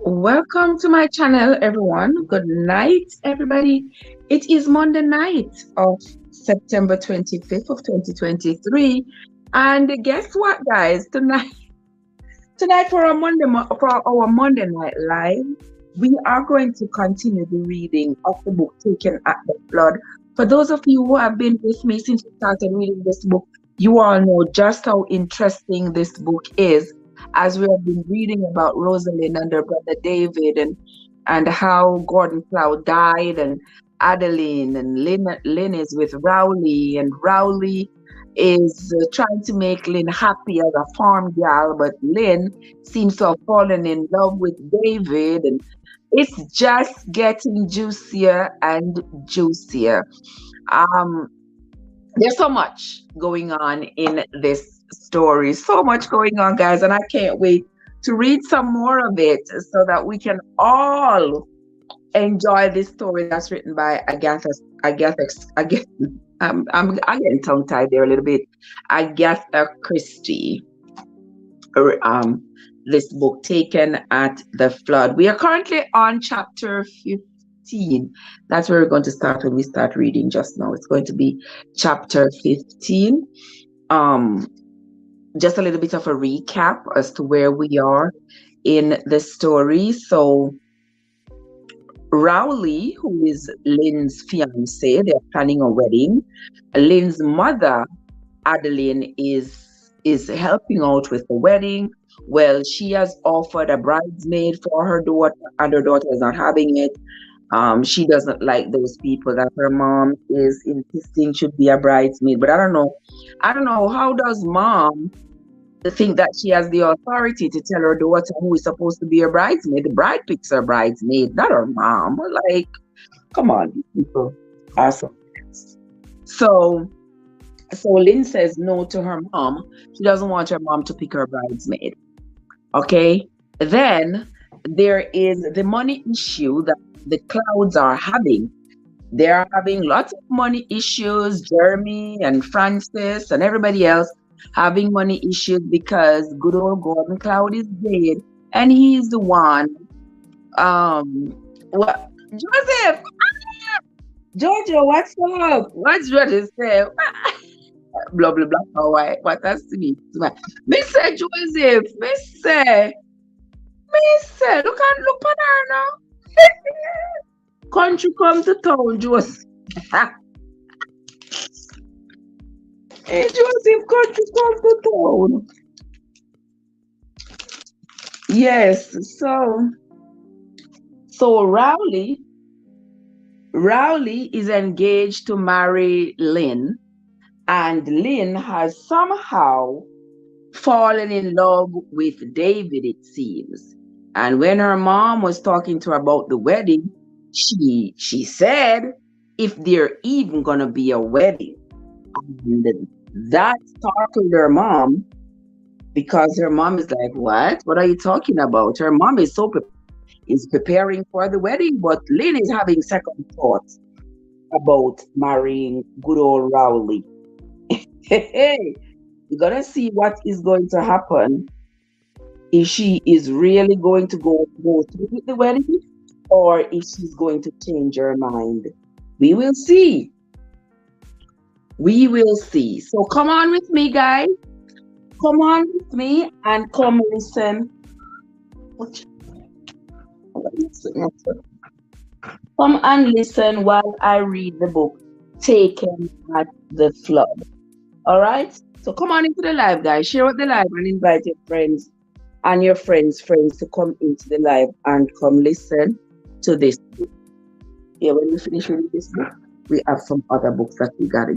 Welcome to my channel, everyone. Good night, everybody. It is Monday night of September 25th of 2023. And guess what, guys? Tonight for our Monday night live, we are going to continue the reading of the book Taken at the Flood. For those of you who have been with me since we started reading this book, you all know just how interesting this book is, as we have been reading about Rosalind and her brother David, and how Gordon Cloud died, and Adeline and Lynn is with Rowley, and Rowley is trying to make Lynn happy as a farm gal, but Lynn seems to have fallen in love with David, and it's just getting juicier and juicier. There's so much going on in this story, so much going on, guys, and I can't wait to read some more of it so that we can all enjoy this story that's written by Agatha. I'm getting tongue tied there a little bit. Agatha Christie. This book, Taken at the Flood. We are currently on chapter 15. That's where we're going to start when we start reading just now. It's going to be chapter 15. Just a little bit of a recap as to where we are in the story. So Rowley, who is Lynn's fiance, they're planning a wedding. Lynn's mother, Adeline, is helping out with the wedding. Well, she has offered a bridesmaid for her daughter, and her daughter is not having it. She doesn't like those people that her mom is insisting should be a bridesmaid. But I don't know. How does mom think that she has the authority to tell her daughter who is supposed to be her bridesmaid? The bride picks her bridesmaid, not her mom. Like, come on, these people are so. So Lynn says no to her mom. She doesn't want her mom to pick her bridesmaid. Okay. Then there is the money issue that the Clouds are having. They are having lots of money issues. Jeremy and Francis and everybody else having money issues because good old Gordon Cloud is dead, and he's the one. What, Joseph? Jojo, what's up? What's Joseph say? Blah blah blah. Why? What has to be? Me say Joseph. Me say. Look at her now. Country come to town, Joseph. Hey, Joseph, country come to town. Yes, so Rowley is engaged to marry Lynn, and Lynn has somehow fallen in love with David, it seems. And when her mom was talking to her about the wedding, she said, if there even gonna be a wedding. And that startled her mom, because her mom is like, what are you talking about? Her mom is preparing for the wedding, but Lynn is having second thoughts about marrying good old Rowley. Hey, you're gonna see what is going to happen if she is really going to go through with the wedding, or if she's going to change her mind. We will see. So come on with me, guys. Come on with me and come listen. Come and listen while I read the book, Taken at the Flood. All right? So come on into the live, guys. Share out the live and invite your friends and your friends' to come into the live and come listen to this book. Yeah, when we finish reading this book, we have some other books that we gotta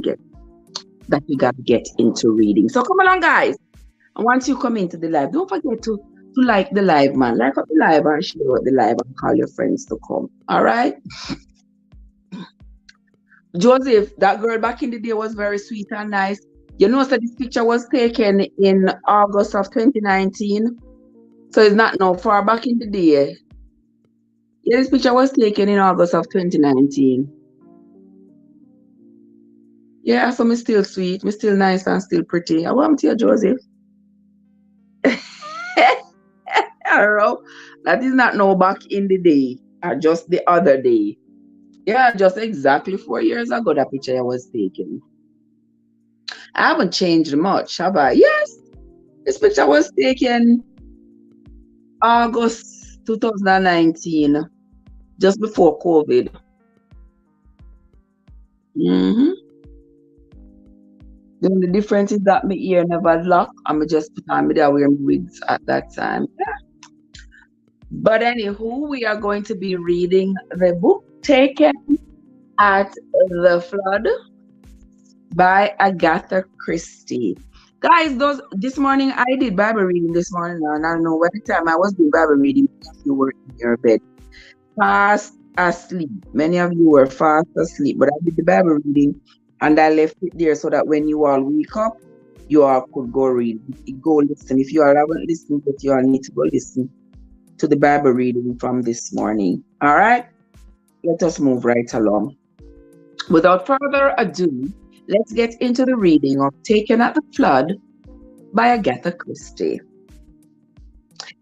get into reading. So come along, guys. And once you come into the live, don't forget to like the live, man. Like up the live and share out the live and call your friends to come. All right? Joseph, that girl back in the day was very sweet and nice. You know, so this picture was taken in August of 2019. So it's not now far back in the day. Yeah, this picture was taken in August of 2019. Yeah, so me still sweet, me still nice and still pretty. I want to you, Joseph. I don't know. That is not now back in the day, or just the other day. Yeah, just exactly 4 years ago that picture I was taken. I haven't changed much, have I? Yes, this picture was taken August 2019, just before COVID. hmm The only difference is that my ear never locked, and me just put on me there wearing wigs at that time. But anywho, we are going to be reading the book Taken at the Flood by Agatha Christie. Guys, those this morning I did Bible reading this morning, and I don't know what the time I was doing Bible reading, many of you were in your bed, fast asleep. Many of you were fast asleep, but I did the Bible reading and I left it there so that when you all wake up, you all could go read, go listen. If you all haven't listened, but you all need to go listen to the Bible reading from this morning. All right, let us move right along. Without further ado, let's get into the reading of Taken at the Flood by Agatha Christie.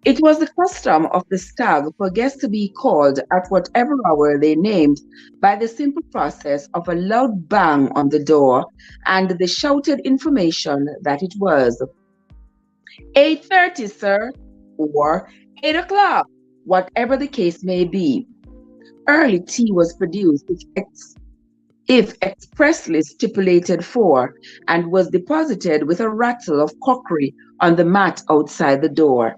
It was the custom of the stag for guests to be called at whatever hour they named by the simple process of a loud bang on the door and the shouted information that it was 8:30, sir, or 8 o'clock, whatever the case may be. Early tea was produced if expressly stipulated for, and was deposited with a rattle of crockery on the mat outside the door.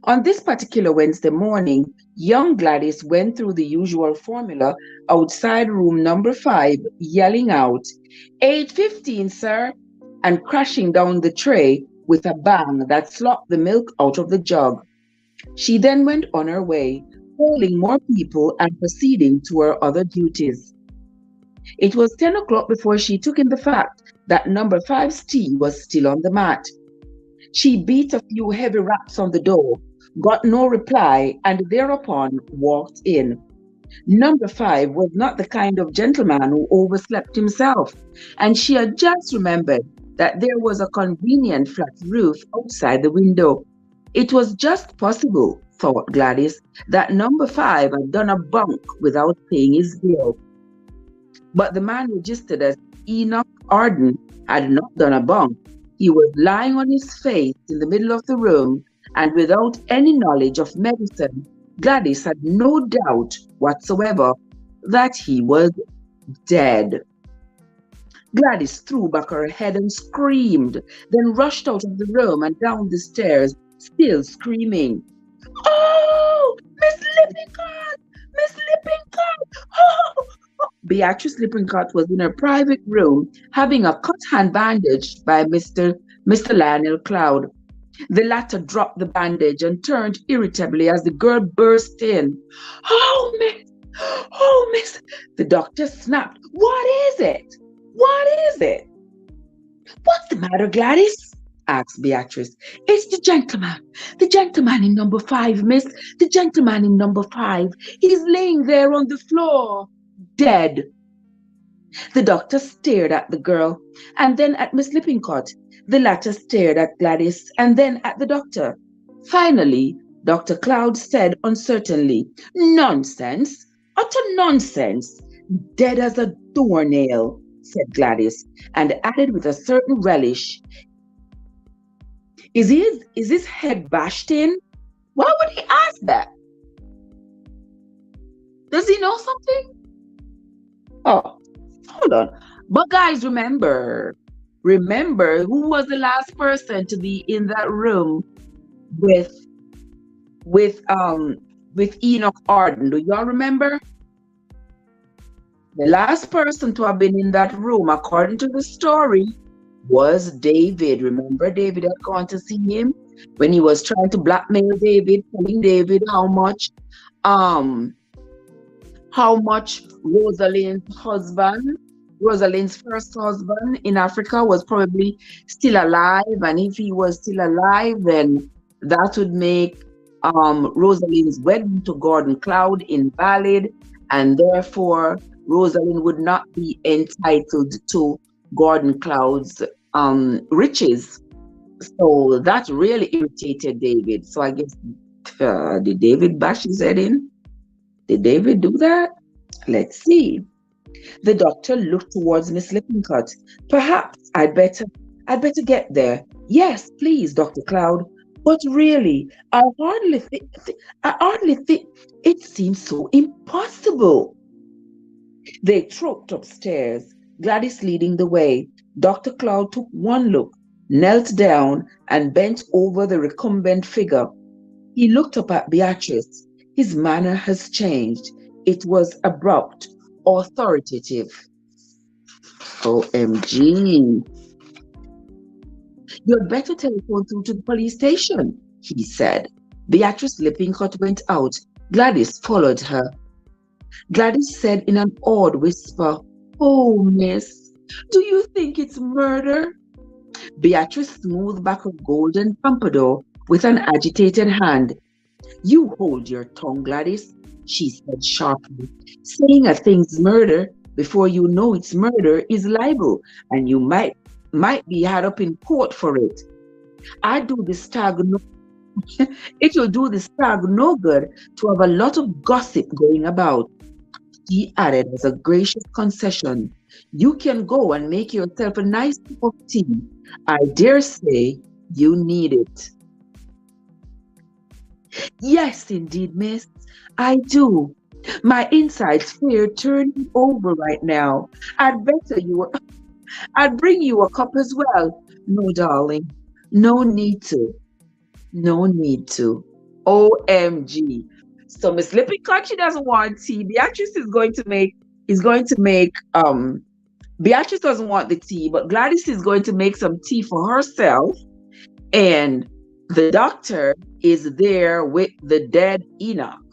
On this particular Wednesday morning, young Gladys went through the usual formula outside room number 5, yelling out, 8:15, sir, and crashing down the tray with a bang that slopped the milk out of the jug. She then went on her way, calling more people and proceeding to her other duties. It was 10 o'clock before she took in the fact that number 5's tea was still on the mat. She beat a few heavy raps on the door, got no reply, and thereupon walked in. Number 5 was not the kind of gentleman who overslept himself, and she had just remembered that there was a convenient flat roof outside the window. It was just possible, thought Gladys, that number 5 had done a bunk without paying his bill. But the man registered as Enoch Arden had not done a bunk. He was lying on his face in the middle of the room, and without any knowledge of medicine, Gladys had no doubt whatsoever that he was dead. Gladys threw back her head and screamed, then rushed out of the room and down the stairs, still screaming. Oh, Miss Lippincott! Miss Lippincott! Oh! Beatrice Lippincott was in her private room having a cut hand bandaged by Mr. Lionel Cloud. The latter dropped the bandage and turned irritably as the girl burst in. Oh, miss! Oh, miss! The doctor snapped. What is it? What is it? What's the matter, Gladys? Asked Beatrice. It's the gentleman in number 5, miss. The gentleman in number 5. He's laying there on the floor, dead. The doctor stared at the girl and then at Miss Lippincott. The latter stared at Gladys and then at the doctor. Finally, Dr. Cloud said uncertainly, Nonsense, utter nonsense. Dead as a doornail, said Gladys, and added with a certain relish, Is his head bashed in? Why would he ask that? Does he know something? Oh, hold on. But guys, remember who was the last person to be in that room with Enoch Arden? Do y'all remember? The last person to have been in that room, according to the story, was David. Remember, David had gone to see him when he was trying to blackmail David, telling David how much Rosalind's husband Rosalind's first husband in Africa was probably still alive, and if he was still alive, then that would make Rosalind's wedding to Gordon Cloud invalid, and therefore Rosalind would not be entitled to Gordon Cloud's riches. So that really irritated David. So I guess did David bash his head in? Did David do that? Let's see. The doctor looked towards Miss Lippincott. Perhaps I'd better get there. Yes, please, Dr. Cloud. But really, I hardly think it seems so impossible. They trooped upstairs, Gladys leading the way. Dr. Cloud took one look, knelt down, and bent over the recumbent figure. He looked up at Beatrice. His manner has changed. It was abrupt, authoritative. OMG. You'd better telephone through to the police station, he said. Beatrice Lippincott went out. Gladys followed her. Gladys said in an awed whisper, "Oh, miss, do you think it's murder?" Beatrice smoothed back her golden pompadour with an agitated hand. "You hold your tongue, Gladys," she said sharply. "Saying a thing's murder before you know it's murder is libel, and you might be had up in court for it. I do the stag no It will do the stag no good to have a lot of gossip going about." He added as a gracious concession, "You can go and make yourself a nice cup of tea. I dare say you need it." "Yes, indeed, miss, I do. My insides fear turning over right now. I'd bring you a cup as well." "No, darling, no need to. No need to." OMG. So Miss Lippincott, she doesn't want tea. Beatrice is going to make Beatrice doesn't want the tea, but Gladys is going to make some tea for herself. And the doctor is there with the dead Enoch.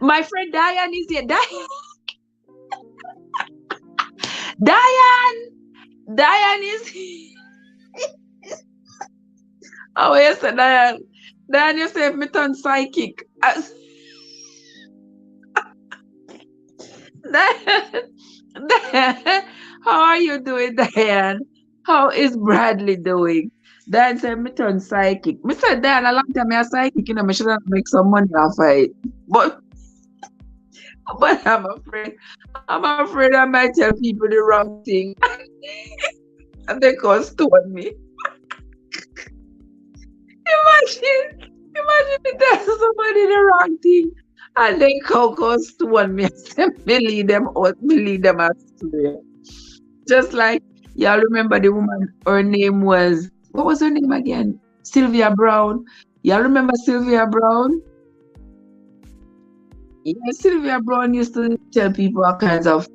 My friend Diane is here. Diane! Diane is here. Oh, yes, Diane. Diane, you said me turn psychic. Diane, Diane, how are you doing, Diane? How is Bradley doing? Diane said me turn psychic. Me said, Diane, a long time I psychic, me should have make some money off it. But I'm afraid I might tell people the wrong thing and they can stone me. Imagine me tell somebody the wrong thing and they can stone me and say me lead them out, me lead them astray. Just like y'all remember the woman, her name was, what was her name again? Sylvia Brown. Y'all remember Sylvia Brown? Yeah, Sylvia Brown used to tell people all kinds of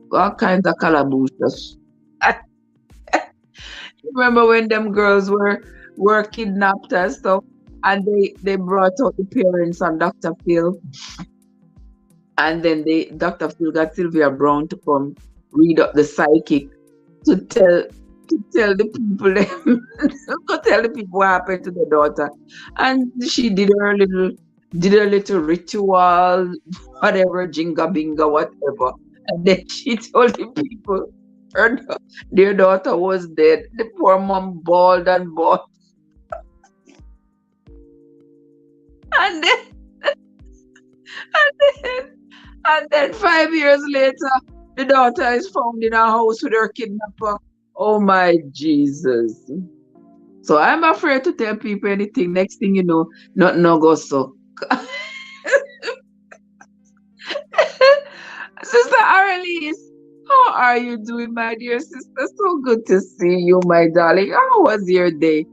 calabooses. Remember when them girls were kidnapped and stuff, and they brought out the parents and Dr. Phil, and then Dr. Phil got Sylvia Brown to come read up the psychic to tell the people to tell the people what happened to the daughter, and she did her little ritual, whatever, jinga binga, whatever, and then she told the people their daughter was dead. The poor mom bawled and bawled, and then and then and then 5 years later, the daughter is found in a house with her kidnapper. Oh my Jesus! So I'm afraid to tell people anything. Next thing you know, nothing no go so. Sister Aralise, how are you doing, my dear sister? So good to see you, my darling. How was your day?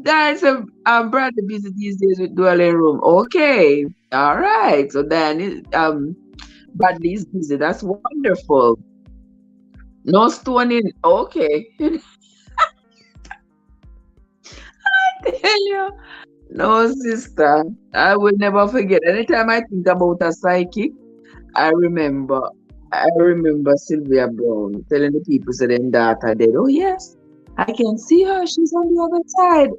That's Bradley busy these days with dwelling room. Okay, all right. So then, Bradley's busy. That's wonderful. No stoning. Okay. Tell you. No, sister. I will never forget. Anytime I think about a psychic, I remember. I remember Sylvia Brown telling the people, so then daughter dead. Oh yes, I can see her. She's on the other side.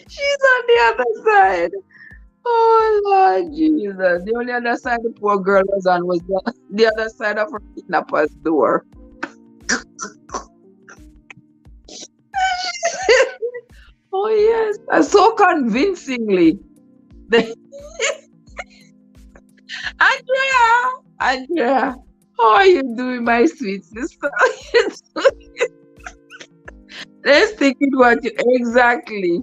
She's on the other side. Oh Lord Jesus. The only other side the poor girl was on was the other side of her kidnapper's door. Oh yes. And so convincingly. Andrea! Andrea! How are you doing, my sweet sister? Let's stick with what you exactly.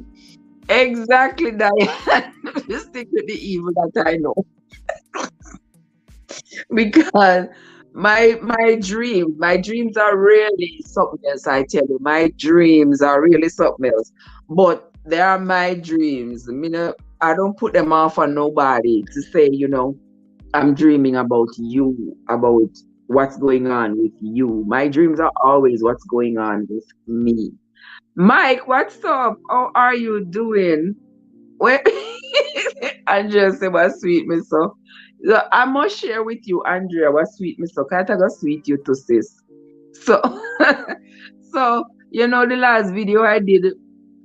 Exactly, Diane. Let's stick with the evil that I know. Because my dreams are really something else, I tell you. My dreams are really something else. But they are my dreams. I don't put them off on nobody to say, I'm dreaming about you, about what's going on with you. My dreams are always what's going on with me. Mike, what's up? How are you doing? Well, Andrea said, "What sweet me so." So I must share with you, Andrea, what sweet me so. Can't I go sweet you to sis? So, so the last video I did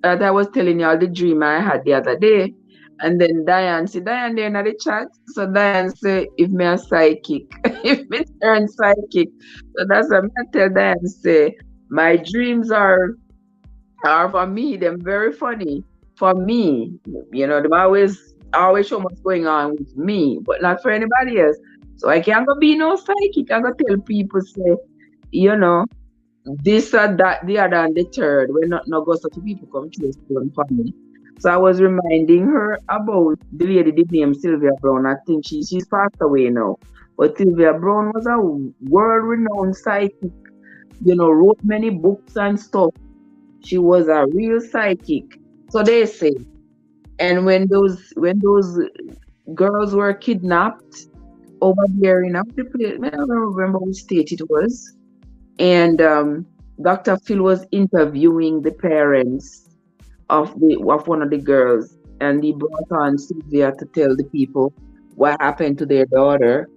that I was telling you all the dream I had the other day, and then Diane see Diane there in the chat. So Diane say, "If me a psychic, if me turn psychic." So that's what I tell Diane say. My dreams are for me, them very funny. For me, them always show what's going on with me, but not for anybody else. So I can't go be no psychic. I go tell people say, you know, this or that, the other and the third. When not go so people come to stone for me. So I was reminding her about the lady the name Sylvia Brown. I think she's passed away now. But Sylvia Brown was a world renowned psychic, wrote many books and stuff. She was a real psychic. So they say. And when those girls were kidnapped over there in the place, I don't remember which state it was. And Dr. Phil was interviewing the parents of one of the girls, and he brought on Sylvia to tell the people what happened to their daughter.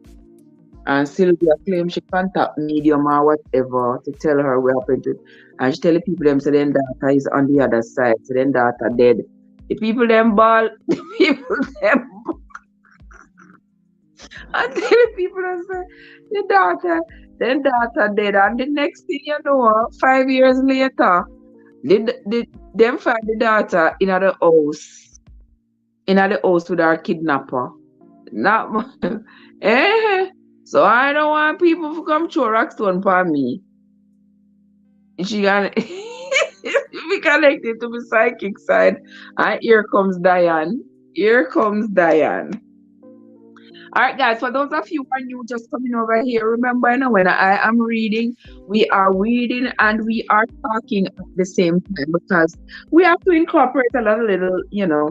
And Sylvia claimed she contact medium or whatever to tell her what happened to. And she tell the people them, so then daughter is on the other side, so then daughter dead. The people them ball, the people them and the people them say then daughter dead. And the next thing you know, 5 years later, them find the daughter in the house with our kidnapper. Not eh. So I don't want people to come throw rocks on for me. She got we connected to the psychic side. And here comes Diane. Here comes Diane. All right, guys, for those of you who are new just coming over here, remember, when I am reading, we are reading and we are talking at the same time because we have to incorporate a lot of little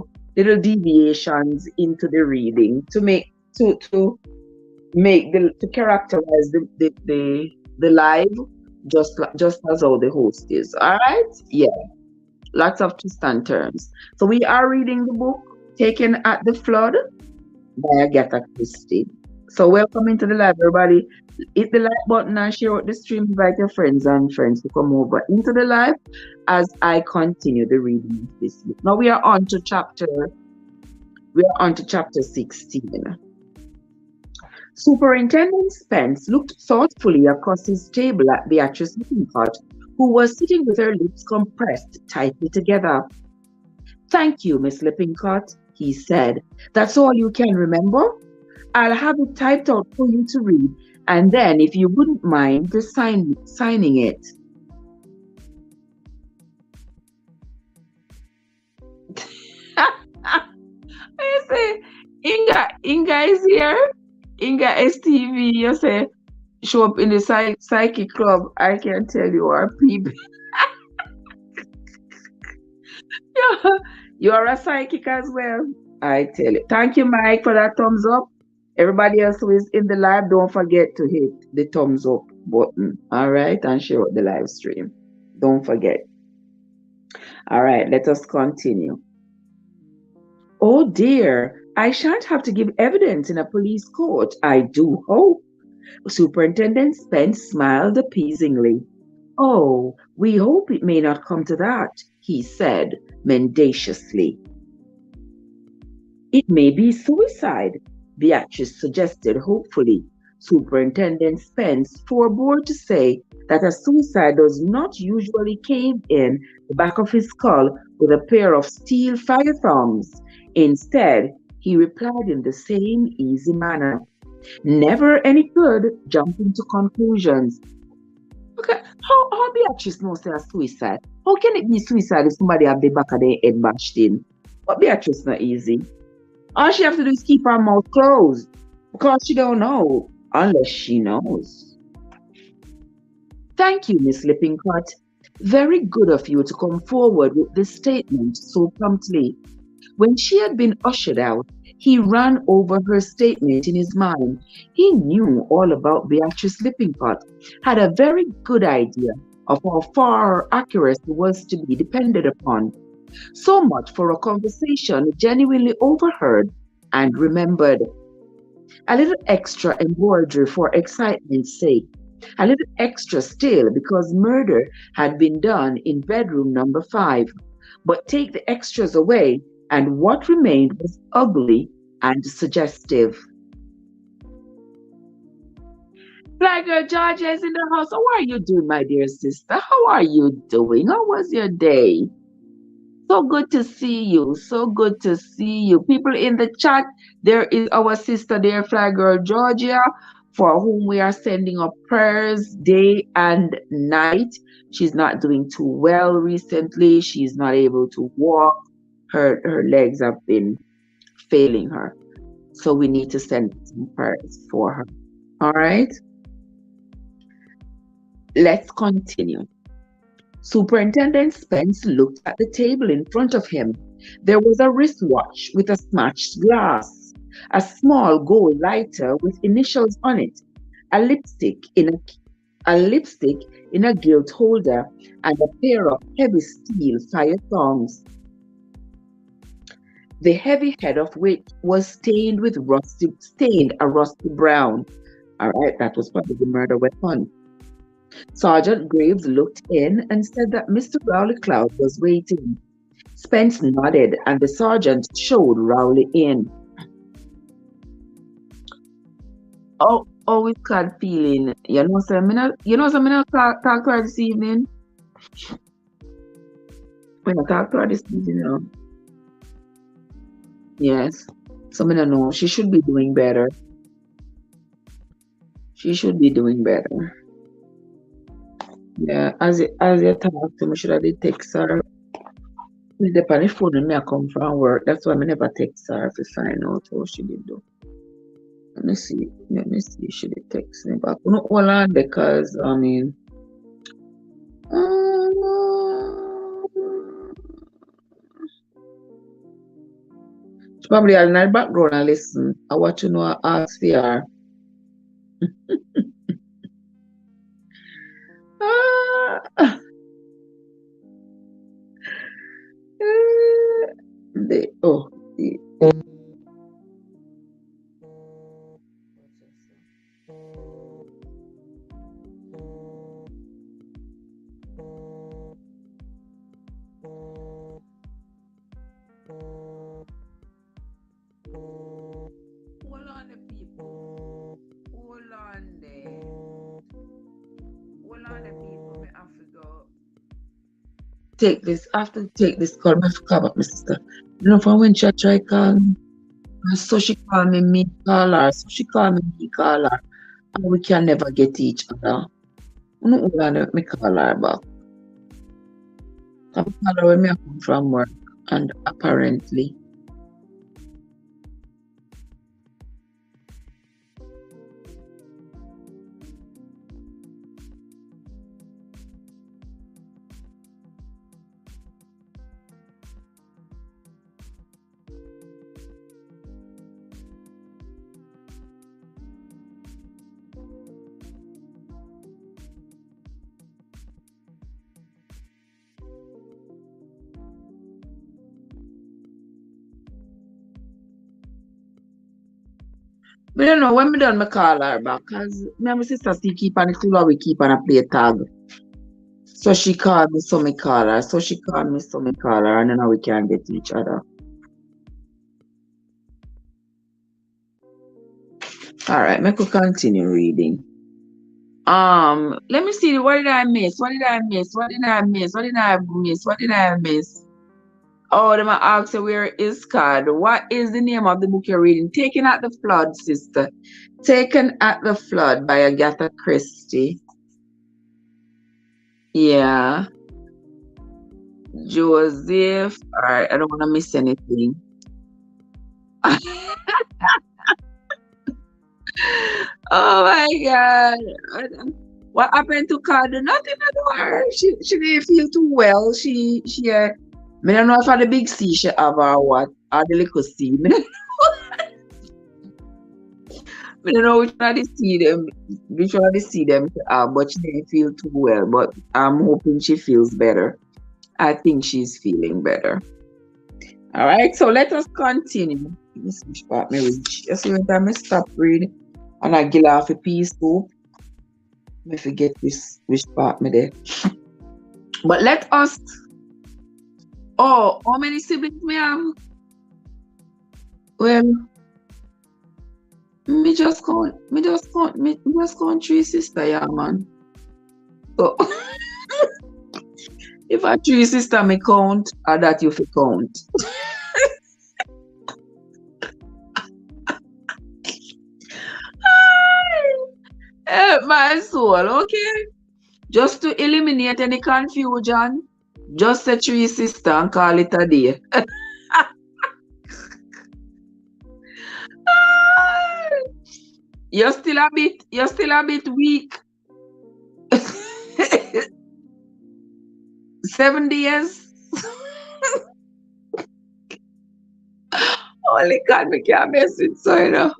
deviations into the reading to characterize the live just as how the host is. All right? Yeah. Lots of twists and turns. So we are reading the book Taken at the Flood by Agatha Christie. So welcome into the live, everybody. Hit the like button and share out the stream. Invite your friends to come over into the live as I continue the reading of this book. Now we are on to chapter 16. Superintendent Spence looked thoughtfully across his table at Beatrice Lippincott, who was sitting with her lips compressed tightly together. "Thank you, Miss Lippincott," he said. "That's all you can remember? I'll have it typed out for you to read, and then, if you wouldn't mind, just signing it." I say, Inga is here. Inga STV, you say, show up in the psychic club. I can tell you are people. You are a psychic as well. I tell you. Thank you, Mike, for that thumbs up. Everybody else who is in the live, don't forget to hit the thumbs up button. All right, and share out the live stream. Don't forget. All right, let us continue. "Oh dear, I shan't have to give evidence in a police court, I do hope. Superintendent Spence smiled appeasingly. Oh, we hope it may not come to that, he said mendaciously. It may be suicide, Beatrice suggested hopefully. Superintendent Spence forebore to say that a suicide does not usually cave in the back of his skull with a pair of steel fire tongs. Instead, he replied in the same easy manner. Never any good jumping to conclusions. Okay, how Beatrice knows say a suicide? How can it be suicide if somebody have the back of their head bashed in? But Beatrice not easy. All she have to do is keep her mouth closed because she don't know unless she knows. Thank you, Miss Lippincott. Very good of you to come forward with this statement so promptly. When she had been ushered out, he ran over her statement in his mind. He knew all about Beatrice Lippincott, had a very good idea of how far her accuracy was to be depended upon. So much for a conversation genuinely overheard and remembered. A little extra embroidery for excitement's sake. A little extra still because murder had been done in bedroom number 5. But take the extras away, and what remained was ugly and suggestive. Fly girl Georgia is in the house. How are you doing, my dear sister? How are you doing? How was your day? So good to see you. So good to see you. People in the chat, there is our sister there, Fly Girl Georgia, for whom we are sending up prayers day and night. She's not doing too well recently. She's not able to walk. Her legs have been failing her. So we need to send some prayers for her. All right. Let's continue. Superintendent Spence looked at the table in front of him. There was a wristwatch with a smashed glass, a small gold lighter with initials on it, a lipstick in a gilt holder, and a pair of heavy steel fire tongs. The heavy head of which was stained a rusty brown. All right, that was probably the murder weapon. Sergeant Graves looked in and said that Mr. Rowley Cloud was waiting. Spence nodded and the sergeant showed Rowley in. Oh, always Cloud feeling. You know, so I'm not talk to her this evening. When I talk to her this evening, you know. Yes. So I don't know. She should be doing better. She should be doing better. Yeah, as you talk to me, should I text her? It depends on the phone when I come from work. That's why I never text her to find out how she did do. Let me see. She did text me back. No, hold on because I mean. She probably had in the background and listen. I want to know I ask for her. The hold on the people. Hold on there. Hold on the people. Me have to go. Take this. I have to take this call. I have to call back my sister. You know, from when she try call me, so she call me call her. So she call me call her. And we can never get each other. No, hold on, me call her back. I call her when I come from work, and apparently. We don't know when me done me call her back because me and my sister still keep on it till we keep on a play tag. So she called me, so me call her. So she called me, so me call her, and then we can get to each other. All right, me could continue reading. Let me see. What did I miss? What did I miss? What did I miss? What did I miss? What did I miss? Oh, they might ask you where is God? What is the name of the book you're reading? Taken at the Flood, sister. Taken at the Flood by Agatha Christie. Yeah. Joseph. All right, I don't want to miss anything. Oh my God. What happened to Carter? Nothing at her. She didn't feel too well. I don't know if the big C she have or what, or the little C. I don't know which one of the C them she have, but she didn't feel too well. But I'm hoping she feels better. I think she's feeling better. All right, so let us continue. Let me see which part me reach. Just when time I stop reading and I get off a piece too. I forget which part me there. But let us. Oh, how many siblings me have? Well, me just count 3 sister, yeah, man. So if I 3 sister me count, or that you fi count. My soul, okay? Just to eliminate any confusion, just say 3 sister and call it a day. You're still a bit weak. 7 days. Holy God, me can't mess with so, you know.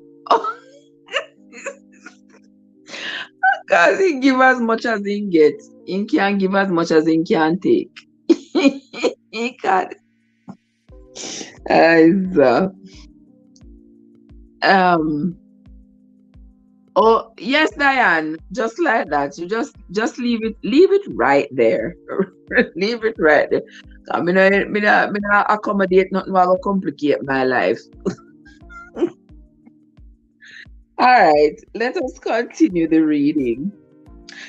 Because he give as much as he get. He can't give as much as he can take. He can't. Oh yes, Diane. Just like that. You just leave it right there. Leave it right there. I mean, I accommodate nothing will complicate my life. All right, let us continue the reading.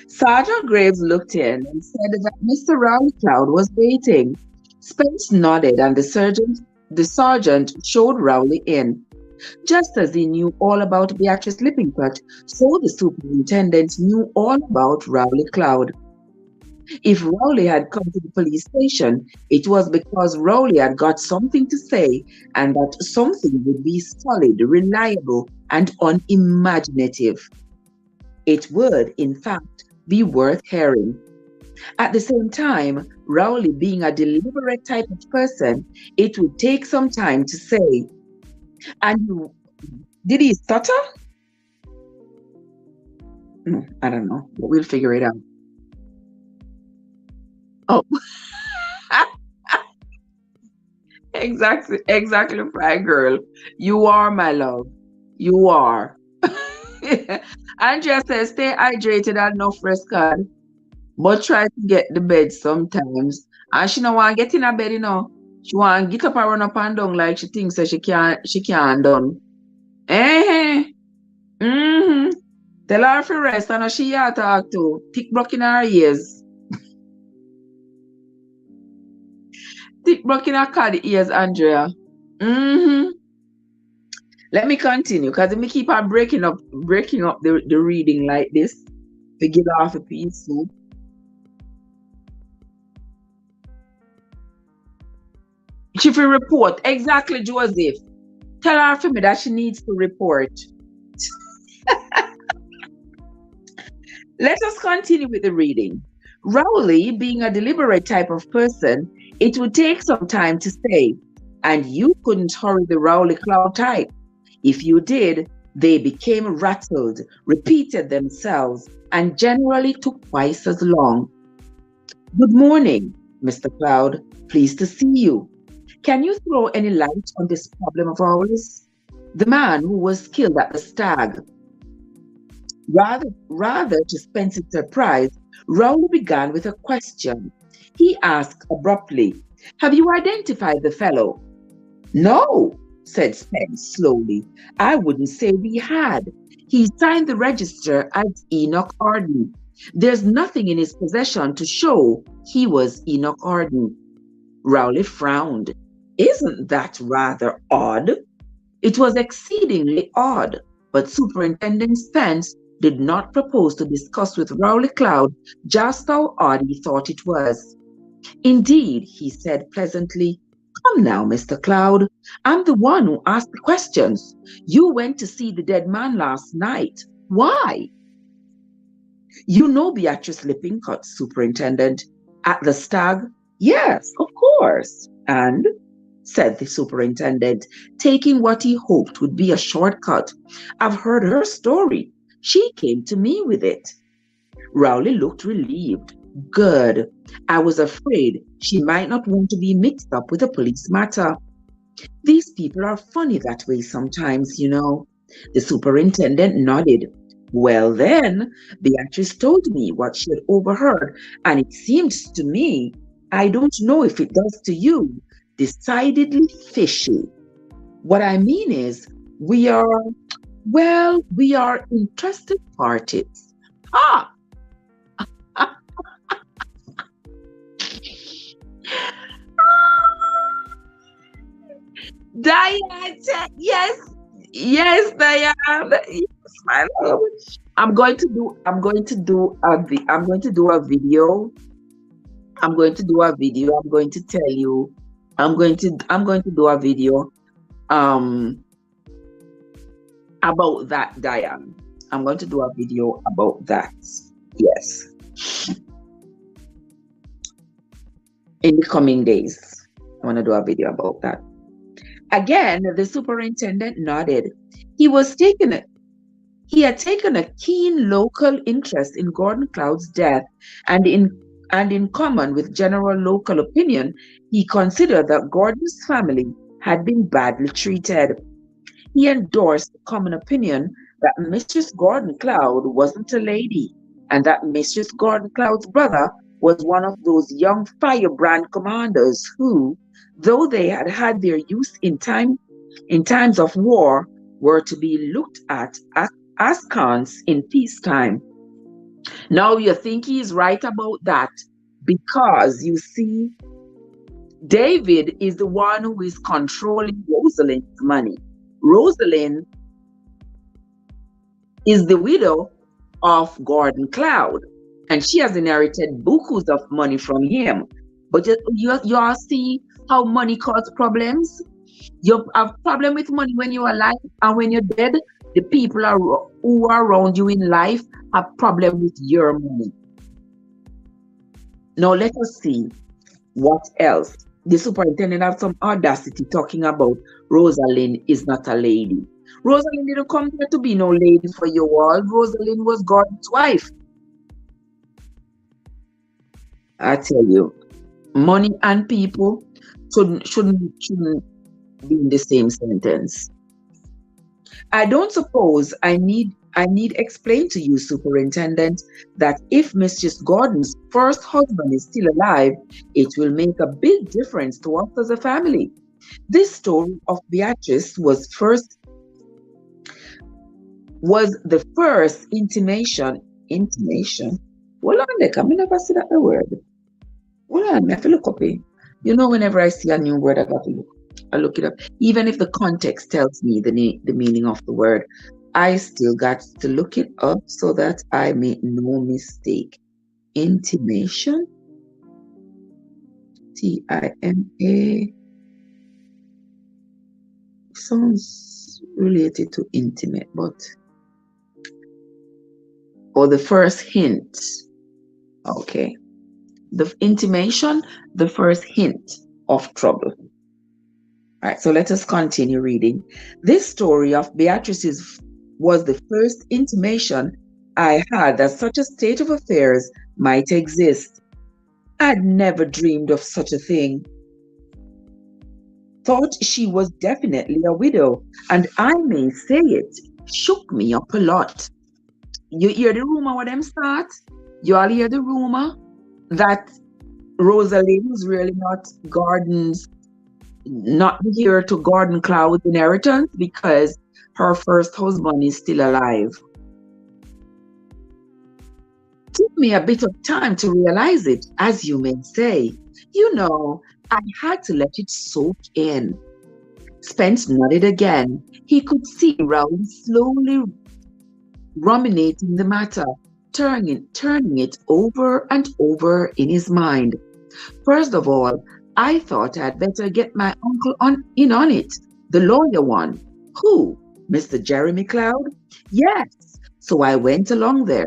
Sergeant Graves looked in and said that Mr. Rowley Cloud was waiting. Spence nodded and the sergeant showed Rowley in. Just as he knew all about Beatrice Lippincott, so the superintendent knew all about Rowley Cloud. If Rowley had come to the police station, it was because Rowley had got something to say, and that something would be solid, reliable, and unimaginative. It would, in fact, be worth hearing. At the same time, Rowley being a deliberate type of person, it would take some time to say. And did he stutter? No, I don't know, but we'll figure it out. Oh, exactly, right, girl. You are my love. You are. Andrea says, stay hydrated and enough rest, God. But try to get the bed sometimes. And she don't want to get in a bed, you know. She want to get up and run up and down like she thinks that she can't done. Eh? Mm-hmm. Tell her to rest and she had talk to. Thick broke in her ears. Thick broke in her card ears, Andrea. Mm-hmm. Let me continue because if me keep on breaking up the reading like this to get off a piece. So. She will report. Exactly, Joseph. Tell her for me that she needs to report. Let us continue with the reading. Rowley, being a deliberate type of person, it would take some time to say, and you couldn't hurry the Rowley Cloud type. If you did, they became rattled, repeated themselves, and generally took twice as long. Good morning, Mr. Cloud. Pleased to see you. Can you throw any light on this problem of ours? The man who was killed at the stag. Rather to Spencer's surprise, Rowley began with a question. He asked abruptly, "Have you identified the fellow?" "No," said Spence slowly. "I wouldn't say we had. He signed the register as Enoch Arden. There's nothing in his possession to show he was Enoch Arden." Rowley frowned. "Isn't that rather odd?" It was exceedingly odd, but Superintendent Spence did not propose to discuss with Rowley Cloud just how odd he thought it was. "Indeed," he said pleasantly. "Come now, Mr. Cloud. I'm the one who asked the questions. You went to see the dead man last night. Why?" "You know Beatrice Lippincott, Superintendent. At the stag?" "Yes, of course. And?" said the superintendent, taking what he hoped would be a shortcut. "I've heard her story. She came to me with it." Rowley looked relieved. "Good. I was afraid she might not want to be mixed up with a police matter. These people are funny that way sometimes, you know." The superintendent nodded. "Well then, Beatrice told me what she had overheard, and it seems to me, I don't know if it does to you, decidedly fishy. What I mean is, we are, we are interested parties." Ah! Diane, yes, yes, Diane, yes, my love. I'm going to do a video. I'm going to do a video. I'm going to tell you. I'm going to do a video um about that, Diane. I'm going to do a video about that. Yes. In the coming days. I want to do a video about that. Again, the superintendent nodded. He had taken a keen local interest in Gordon Cloud's death, and in common with general local opinion, he considered that Gordon's family had been badly treated. He endorsed the common opinion that Mistress Gordon Cloud wasn't a lady, and that Mistress Gordon Cloud's brother was one of those young firebrand commanders who, though they had had their use in times of war, were to be looked at as askance in peacetime. Now you think he's right about that, because you see, David is the one who is controlling Rosalind's money. Rosalind is the widow of Gordon Cloud, and she has inherited bukus of money from him. But you all see how money causes problems? You have problem with money when you're alive, and when you're dead, the people who are around you in life have problem with your money. Now let us see what else. The superintendent have some audacity talking about Rosalind is not a lady. Rosalind didn't come here to be no lady for you all. Rosalind was Gordon's wife. I tell you, money and people shouldn't be in the same sentence. I don't suppose I need explain to you, Superintendent, that if Mistress Gordon's first husband is still alive, it will make a big difference to us as a family. This story of Beatrice was the first intimation. Hold on, Nick, I never see that word. Hold on, I have to look up it. You know, whenever I see a new word, I got to look. I look it up. Even if the context tells me the meaning of the word, I still got to look it up so that I make no mistake. Intimation. T-I-M-A. Sounds related to intimate, but or the first hint. Okay. The intimation, the first hint of trouble. All right, so let us continue reading. This story of Beatrice's was the first intimation I had that such a state of affairs might exist. I'd never dreamed of such a thing. thought she was definitely a widow, and I may say it shook me up a lot. You hear the rumor what them start? You all hear the rumor that Rosalind is really not the heir to Gordon Cloud's inheritance because her first husband is still alive. Took me a bit of time to realize it, as you may say. You know, I had to let it soak in. Spence nodded again. He could see Rowley slowly ruminating the matter, turning it over and over in his mind. First of all, I thought I'd better get my uncle on it, the lawyer one. Who? Mr. Jeremy Cloud? Yes. So I went along there.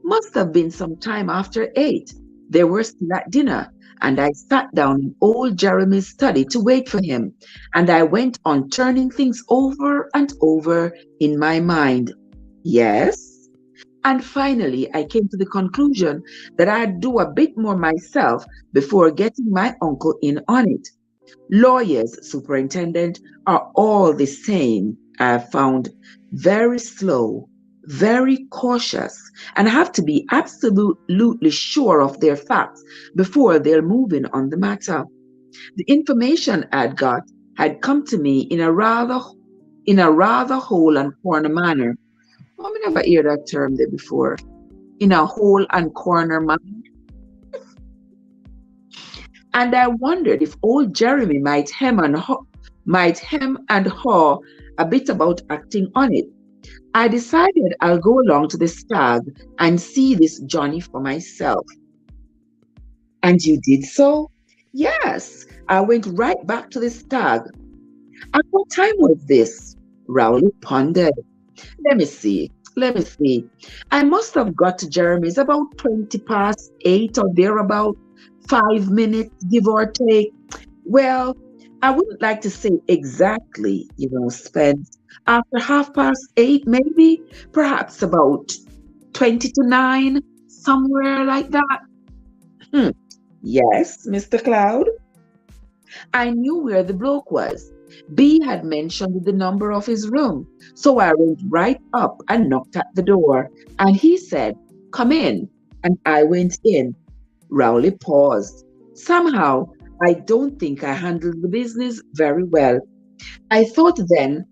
Must have been some time after 8. They were still at dinner, and I sat down in old Jeremy's study to wait for him, and I went on turning things over and over in my mind. Yes. And finally, I came to the conclusion that I'd do a bit more myself before getting my uncle in on it. Lawyers, superintendent, are all the same, I've found. Very slow, very cautious, and have to be absolutely sure of their facts before they're moving on the matter. The information I'd got had come to me in a rather hole and corner manner. I never hear that term there before. In a hole and corner manner. And I wondered if old Jeremy might hem and haw a bit about acting on it. I decided I'll go along to the stag and see this Johnny for myself. And you did so? Yes, I went right back to the stag. At what time was this? Rowley pondered. Let me see. Let me see. I must have got to Jeremy's about 20 past 8 or thereabout, 5 minutes, give or take. Well, I wouldn't like to say exactly, Spence. After 8:30, maybe, perhaps about 20 to 9, somewhere like that. Hmm. Yes, Mr. Cloud. I knew where the bloke was. B had mentioned the number of his room, so I went right up and knocked at the door, and he said, "Come in," and I went in. Rowley paused. Somehow, I don't think I handled the business very well. I thought then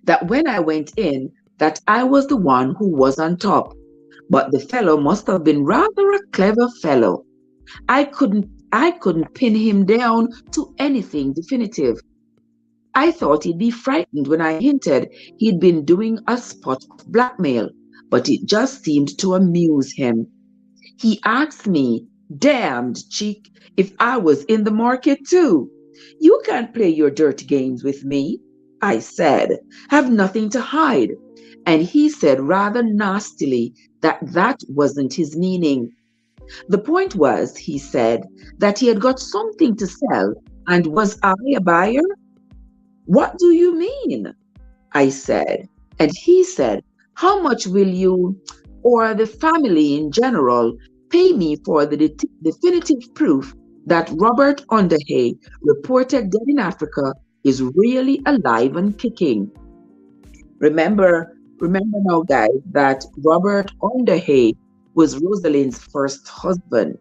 that when I went in, that I was the one who was on top, but the fellow must have been rather a clever fellow. I couldn't pin him down to anything definitive. I thought he'd be frightened when I hinted he'd been doing a spot of blackmail, but it just seemed to amuse him. He asked me, damned cheek, if I was in the market too. You can't play your dirty games with me, I said. Have nothing to hide. And he said rather nastily that wasn't his meaning. The point was, he said, that he had got something to sell, and was I a buyer? What do you mean? I said. And he said, how much will you, or the family in general, pay me for the definitive proof that Robert Underhay, reported dead in Africa, is really alive and kicking? Remember now, guys, that Robert Underhay was Rosalind's first husband.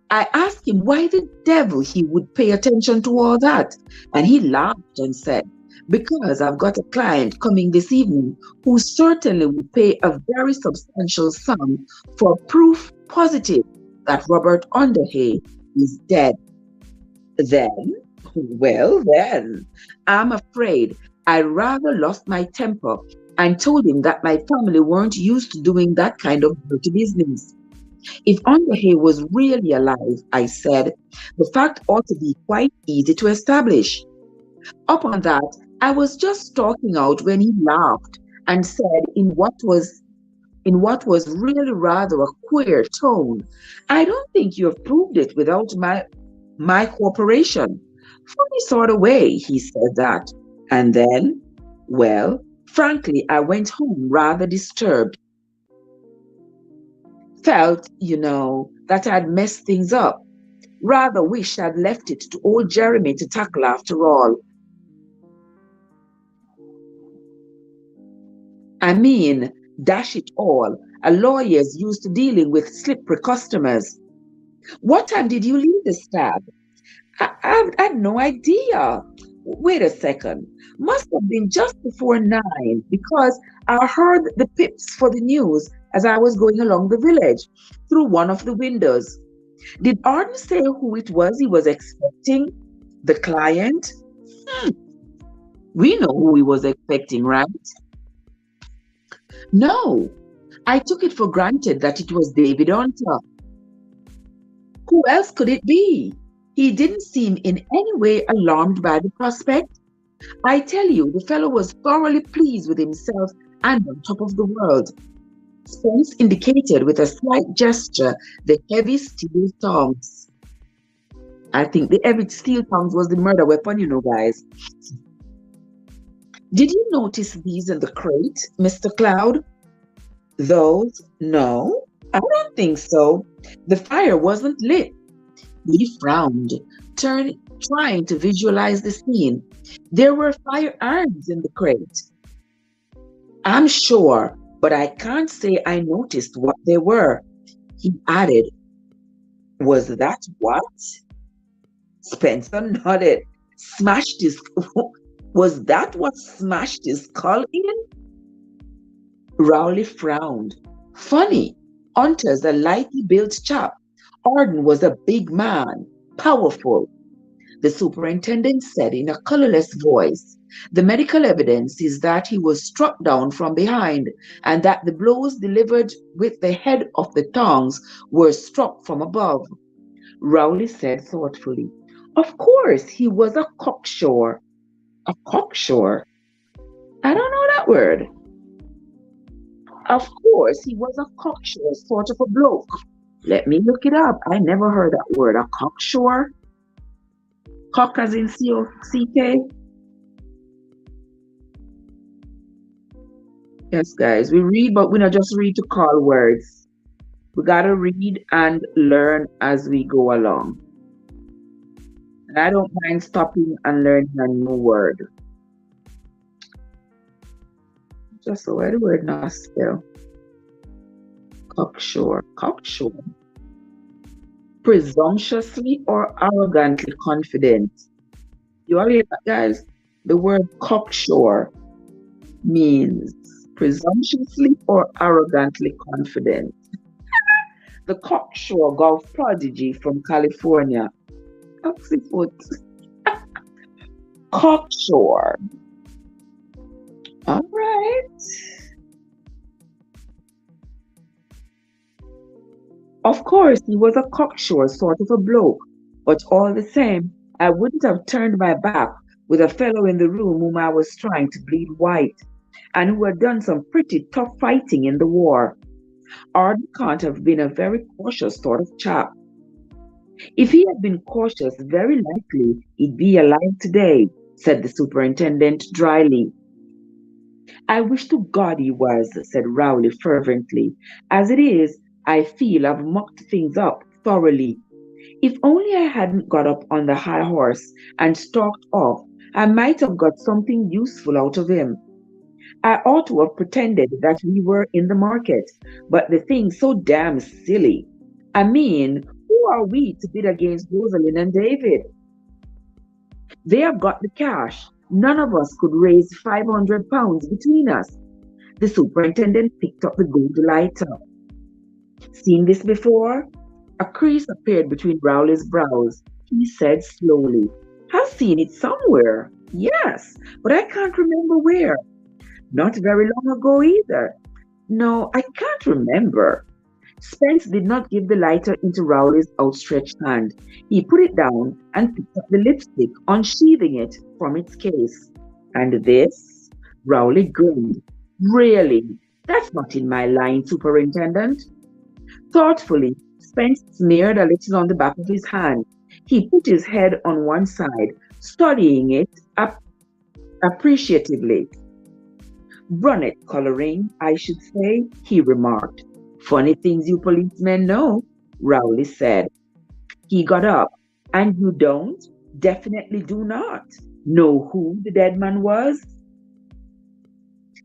I asked him why the devil he would pay attention to all that, and he laughed and said, because I've got a client coming this evening who certainly would pay a very substantial sum for proof positive that Robert Underhay is dead. Then, I'm afraid I rather lost my temper and told him that my family weren't used to doing that kind of dirty business. If Underhay was really alive, I said, the fact ought to be quite easy to establish. Upon that, I was just stalking out when he laughed and said in what was really rather a queer tone, I don't think you have proved it without my cooperation. Funny sort of way, he said that. And then, well, frankly, I went home rather disturbed. Felt, that I'd messed things up. Rather wish I'd left it to old Jeremy to tackle after all. I mean, dash it all, a lawyer's used to dealing with slippery customers. What time did you leave the stab? I had no idea. Wait a second. Must have been just before 9 because I heard the pips for the news as I was going along the village through one of the windows. Did Arden say who it was he was expecting? The client? Hmm, we know who he was expecting, right? No, I took it for granted that it was David Hunter. Who else could it be? He didn't seem in any way alarmed by the prospect. I tell you, the fellow was thoroughly pleased with himself and on top of the world. Spence indicated with a slight gesture the heavy steel tongs. I think the heavy steel tongs was the murder weapon, guys. Did you notice these in the crate, Mr. Cloud? Those? No, I don't think so. The fire wasn't lit. He frowned, trying to visualize the scene. There were firearms in the crate. I'm sure, but I can't say I noticed what they were. He added, was that what? Spencer nodded. Smashed his... Was that what smashed his skull in? Rowley frowned. Funny, Hunter's a lightly built chap. Arden was a big man, powerful. The superintendent said in a colorless voice, the medical evidence is that he was struck down from behind and that the blows delivered with the head of the tongs were struck from above. Rowley said thoughtfully, of course, he was a cocksure. A cocksure? I don't know that word. Of course, he was a cocksure sort of a bloke. Let me look it up. I never heard that word. A cocksure? Cock as in C-O-C-K? Yes, guys. We read, but we not just read to call words. We got to read and learn as we go along. And I don't mind stopping and learning a new word. Just a word not still. Cocksure. Cocksure. Presumptuously or arrogantly confident. You all hear that, guys? The word cocksure means presumptuously or arrogantly confident. The cocksure golf prodigy from California. Oxyfoot. Cocksure. All right. Of course, he was a cocksure sort of a bloke, but all the same, I wouldn't have turned my back with a fellow in the room whom I was trying to bleed white, and who had done some pretty tough fighting in the war. Arden can't have been a very cautious sort of chap. If he had been cautious, very likely he'd be alive today, said the superintendent dryly. I wish to God he was, said Rowley fervently. As it is, I feel I've mucked things up thoroughly. If only I hadn't got up on the high horse and stalked off, I might have got something useful out of him. I ought to have pretended that we were in the market, but the thing's so damn silly. I mean, who are we to bid against Rosalind and David? They have got the cash. None of us could raise £500 between us. The superintendent picked up the gold lighter. Seen this before? A crease appeared between Rowley's brows. He said slowly, I've seen it somewhere. Yes, but I can't remember where. Not very long ago either. No, I can't remember. Spence did not give the lighter into Rowley's outstretched hand. He put it down and picked up the lipstick, unsheathing it from its case. And this? Rowley grinned. Really? That's not in my line, Superintendent. Thoughtfully, Spence smeared a little on the back of his hand. He put his head on one side, studying it appreciatively. Brunette coloring, I should say, he remarked. Funny things you policemen know, Rowley said. He got up. And you don't, definitely do not, know who the dead man was?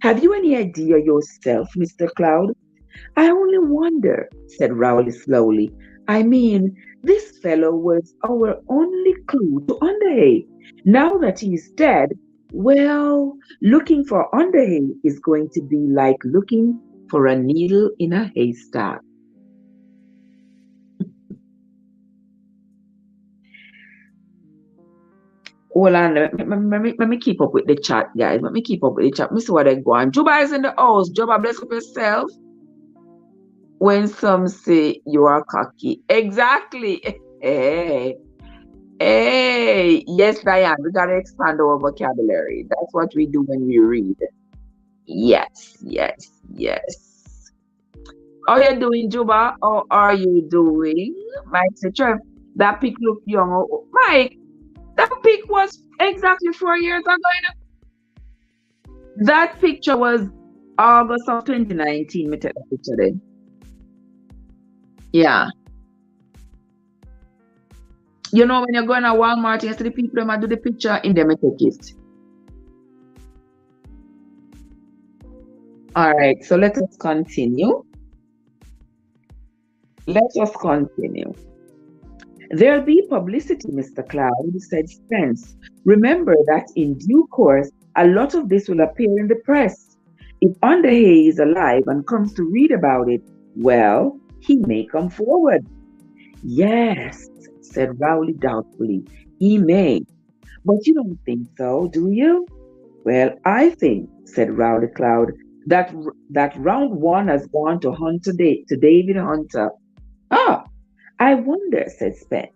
Have you any idea yourself, Mr. Cloud? I only wonder, said Rowley slowly. I mean, this fellow was our only clue to Underhay. Now that he's dead, well, looking for Underhay is going to be like looking for a needle in a haystack. Hold on, let me keep up with the chat, guys. Let me keep up with the chat. Me see what they go on. Juba is in the house. Juba, bless up yourself. When some say you are cocky. Exactly. Hey. Hey. Yes, Diane, we gotta expand our vocabulary. That's what we do when we read. Yes, yes, yes. How you doing, Juba? How are you doing? Mike said, Trev, that pic looked young. Oh, Mike, that pic was exactly 4 years ago. That picture was August of 2019. Me take that picture then. Yeah. You know, when you're going to Walmart, you see the people that do the picture in them, take it. All right, so let us continue. Let us continue. There'll be publicity, Mr. Cloud, said Spence. Remember that in due course, a lot of this will appear in the press. If Underhay is alive and comes to read about it, well, he may come forward. Yes, said Rowley doubtfully. He may. But you don't think so, do you? Well, I think, said Rowley Cloud, that round one has gone to David Hunter. Ah, I wonder, said Spence.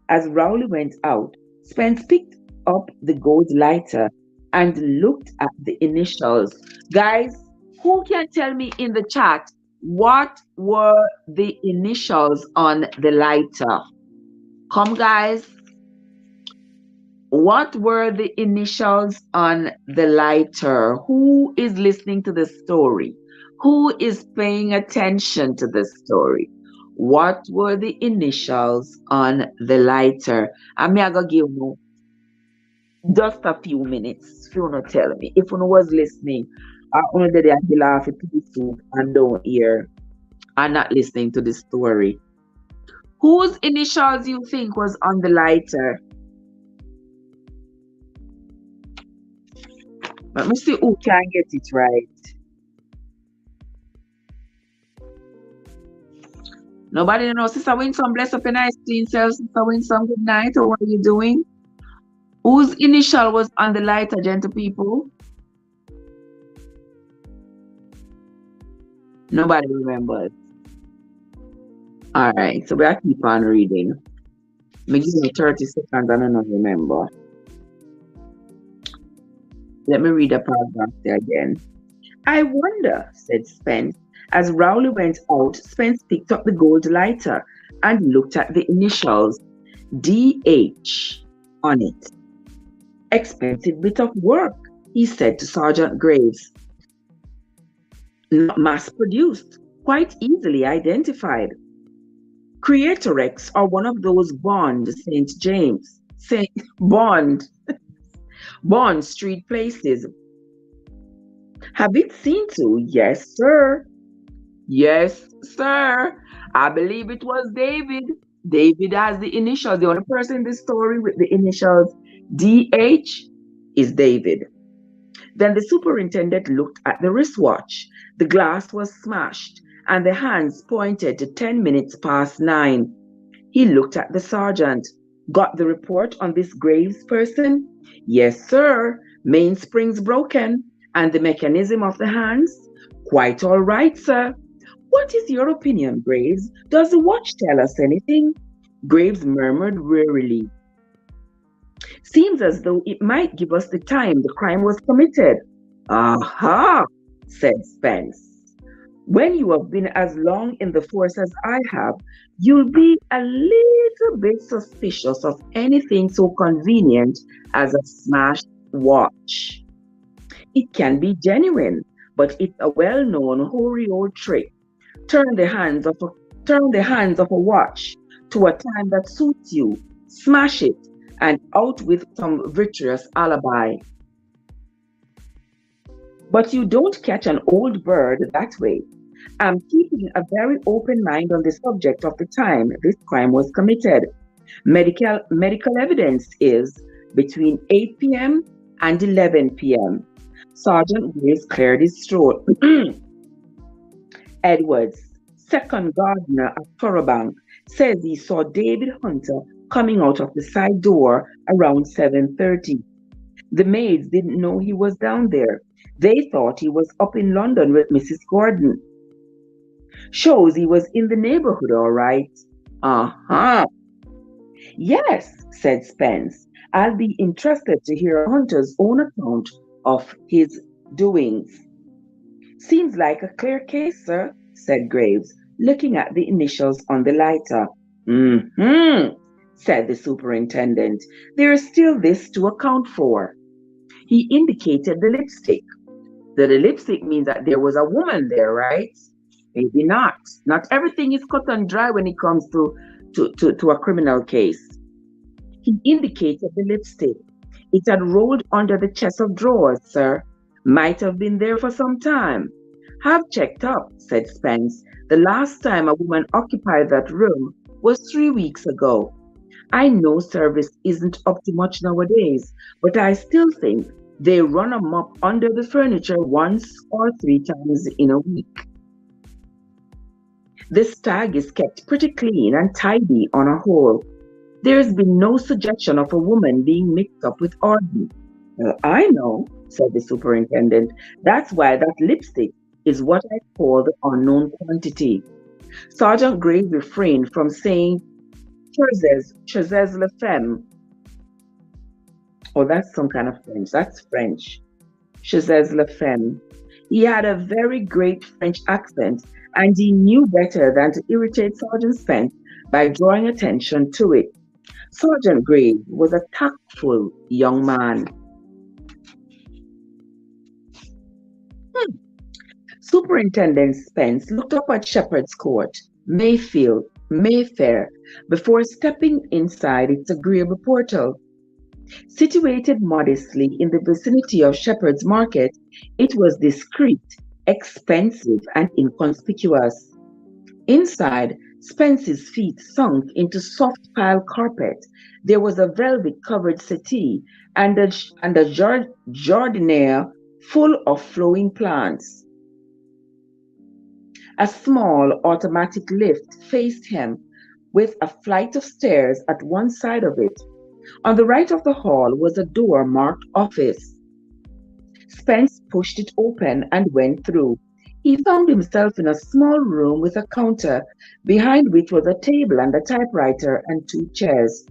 As Rowley went out, Spence picked up the gold lighter and looked at the initials. Guys, who can tell me in the chat what were the initials on the lighter? Come, guys. What were the initials on the lighter? Who is listening to the story? Who is paying attention to the story? What were the initials on the lighter? I'm going to give you just a few minutes if you want to tell me. If you was listening, I only did I laugh at soup and don't hear and not listening to the story. Whose initials you think was on the lighter? Let me see who can get it right. Nobody knows. Sister Winsome, bless up your nice clean self. Sister Winsome, good night. How are you doing? Whose initial was on the lighter, gentle people? Nobody remembers. All right, so we'll keep on reading. Me give me 30 seconds and I don't remember. Let me read the paragraph there again. I wonder, said Spence. As Rowley went out, Spence picked up the gold lighter and looked at the initials DH on it. Expensive bit of work, he said to Sergeant Graves. Not mass-produced, quite easily identified. Creatorex are one of those Bond Street places. Have it seen to? Yes, sir. Yes, sir. I believe it was David. David has the initials. The only person in this story with the initials DH is David. Then the superintendent looked at the wristwatch. The glass was smashed, and the hands pointed to 10 minutes past 9. He looked at the sergeant. Got the report on this Graves person? Yes, sir. Mainspring's broken. And the mechanism of the hands? Quite all right, sir. What is your opinion, Graves? Does the watch tell us anything? Graves murmured wearily. Seems as though it might give us the time the crime was committed. Aha, said Spence. When you have been as long in the force as I have, you'll be a little bit suspicious of anything so convenient as a smashed watch. It can be genuine, but it's a well-known hoary old trick. Turn the hands of a watch to a time that suits you, smash it, and out with some virtuous alibi. But you don't catch an old bird that way. I'm keeping a very open mind on the subject of the time this crime was committed. Medical evidence is between 8 p.m. and 11 p.m. Sergeant Graves cleared his throat. Edwards, second gardener at Thorobank, says he saw David Hunter coming out of the side door around 7:30. The maids didn't know he was down there. They thought he was up in London with Mrs. Gordon. Shows he was in the neighborhood, all right. Uh-huh. Yes, said Spence. I'll be interested to hear Hunter's own account of his doings. Seems like a clear case, sir, said Graves, looking at the initials on the lighter. Mm-hmm, said the superintendent. There is still this to account for. He indicated the lipstick. The lipstick means that there was a woman there, right? Maybe not. Not everything is cut and dry when it comes to a criminal case. He indicated the lipstick. It had rolled under the chest of drawers, sir. Might have been there for some time. Have checked up, said Spence. The last time a woman occupied that room was 3 weeks ago. I know service isn't up to much nowadays, but I still think they run a mop under the furniture once or 3 times in a week. The stag is kept pretty clean and tidy on a whole. There's been no suggestion of a woman being mixed up with Arden. Well, I know, said the superintendent. That's why that lipstick is what I call the unknown quantity. Sergeant Graves refrained from saying Chezes la femme. Oh, that's some kind of French. That's French. Chezes la femme. He had a very great French accent, and he knew better than to irritate Sergeant Spence by drawing attention to it. Sergeant Graves was a tactful young man. Superintendent Spence looked up at Shepherd's Court, Mayfair, before stepping inside its agreeable portal. Situated modestly in the vicinity of Shepherd's Market, it was discreet, expensive, and inconspicuous. Inside, Spence's feet sunk into soft pile carpet. There was a velvet-covered settee and a jardiniere full of flowing plants. A small automatic lift faced him, with a flight of stairs at one side of it. On the right of the hall was a door marked Office. Spence pushed it open and went through. He found himself in a small room with a counter, behind which was a table and a typewriter and 2 chairs.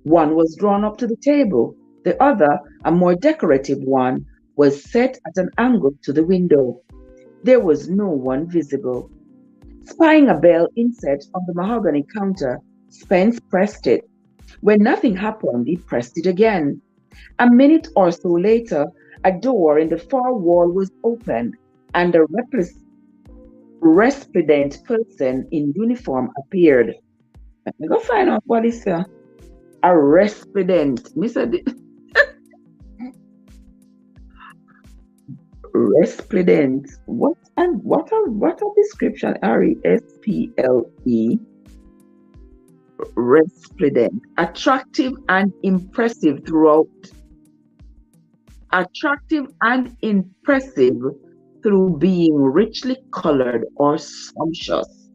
One was drawn up to the table. The other, a more decorative one, was set at an angle to the window. There was no one visible. Spying a bell inset on the mahogany counter, Spence pressed it. When nothing happened, he pressed it again. A minute or so later, a door in the far wall was opened, and a resplendent person in uniform appeared. Let me go find out what is a resplendent. Resplendent. What a description? RESPLE. Resplendent. Attractive and impressive throughout. Attractive and impressive through being richly colored or sumptuous.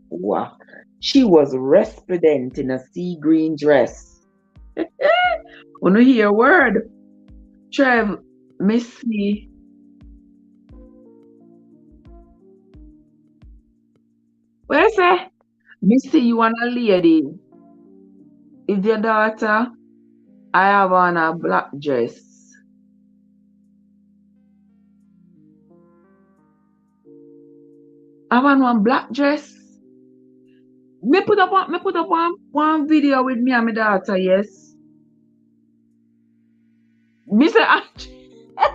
Wow. She was resplendent in a sea green dress. Wanna hear a word? Trev, Missy. Where's that? Missy, you want a lady? Is your daughter? I have on a black dress. I have on one black dress. Me put up one video with me and my daughter, yes. Mr.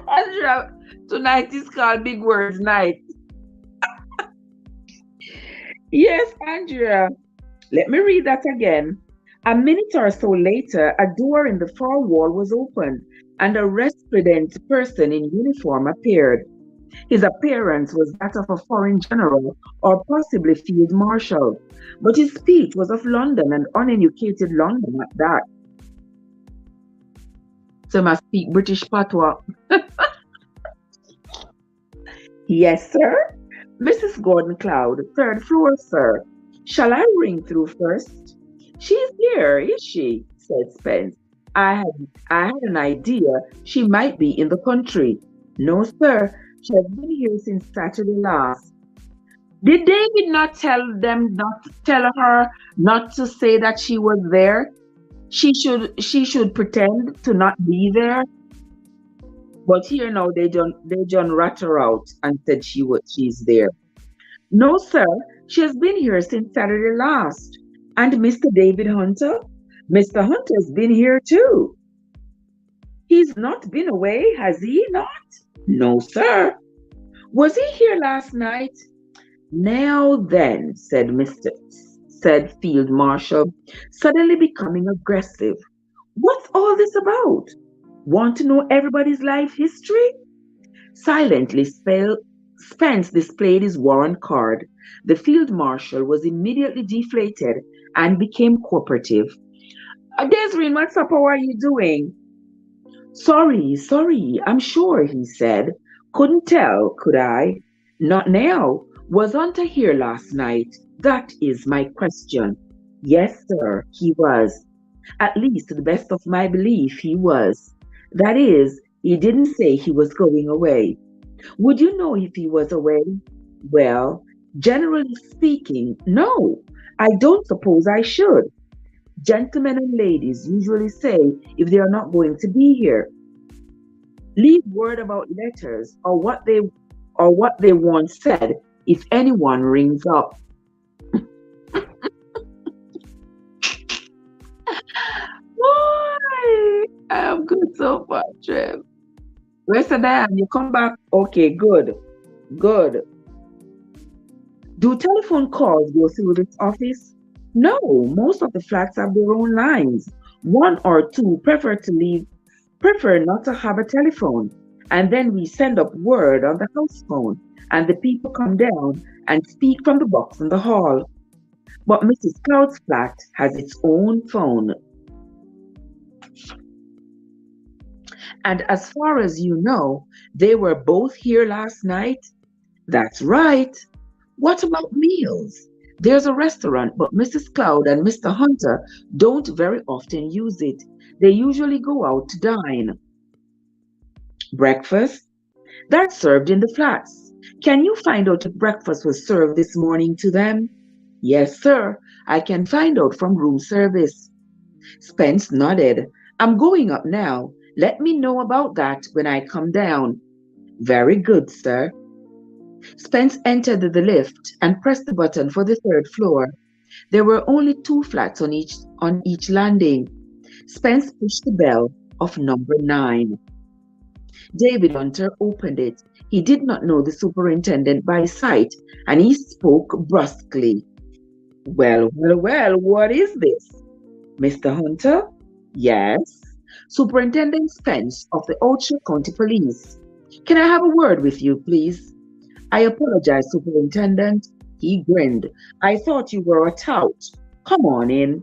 Andrea, tonight is called Big Words Night. Yes, Andrea. Let me read that again. A minute or so later, a door in the far wall was opened, and a resplendent person in uniform appeared. His appearance was that of a foreign general or possibly field marshal, but his speech was of London and uneducated London at that. So he must speak British patois. Yes, sir. Mrs. Gordon Cloud, third floor, sir. Shall I ring through first? She's here, is she? Said Spence. I had an idea she might be in the country. No, sir. She has been here since Saturday last. Did David not tell her not to say that she was there? She should pretend to not be there. But here now they don't rat her out and said she's there. No, sir, she has been here since Saturday last. And Mr. David Hunter? Mr. Hunter's been here too. He's not been away, has he not? No, sir. Was he here last night? Now then, said Field Marshal, suddenly becoming aggressive. What's all this about? Want to know everybody's life history? Silently, Spence displayed his warrant card. The field marshal was immediately deflated and became cooperative. Desiree, what's up? How are you doing? Sorry, I'm sure, he said. Couldn't tell, could I? Not now. Was Hunter here last night? That is my question. Yes, sir, he was. At least, to the best of my belief, he was. That is, he didn't say he was going away. Would you know if he was away? Well, generally speaking, no. I don't suppose I should. Gentlemen and ladies usually say if they are not going to be here. Leave word about letters or what they once said if anyone rings up. Boy, I am good so far, Trev. Where's the Dan? You come back? Okay, good. Good. Do telephone calls go through this office? No, most of the flats have their own lines. One or two prefer not to have a telephone. And then we send up word on the house phone, and the people come down and speak from the box in the hall. But Mrs. Cloud's flat has its own phone. And as far as you know, they were both here last night? That's right. What about meals? There's a restaurant, but Mrs. Cloud and Mr. Hunter don't very often use it. They usually go out to dine. Breakfast? That's served in the flats. Can you find out if breakfast was served this morning to them? Yes, sir. I can find out from room service. Spence nodded. I'm going up now. Let me know about that when I come down. Very good, sir. Spence entered the lift and pressed the button for the third floor. There were only two flats on each landing. Spence pushed the bell of number 9. David Hunter opened it. He did not know the superintendent by sight, and he spoke brusquely. Well, what is this? Mr. Hunter? Yes. Superintendent Spence of the Ulster County Police. Can I have a word with you, please? I apologize, Superintendent. He grinned. I thought you were a tout. Come on in.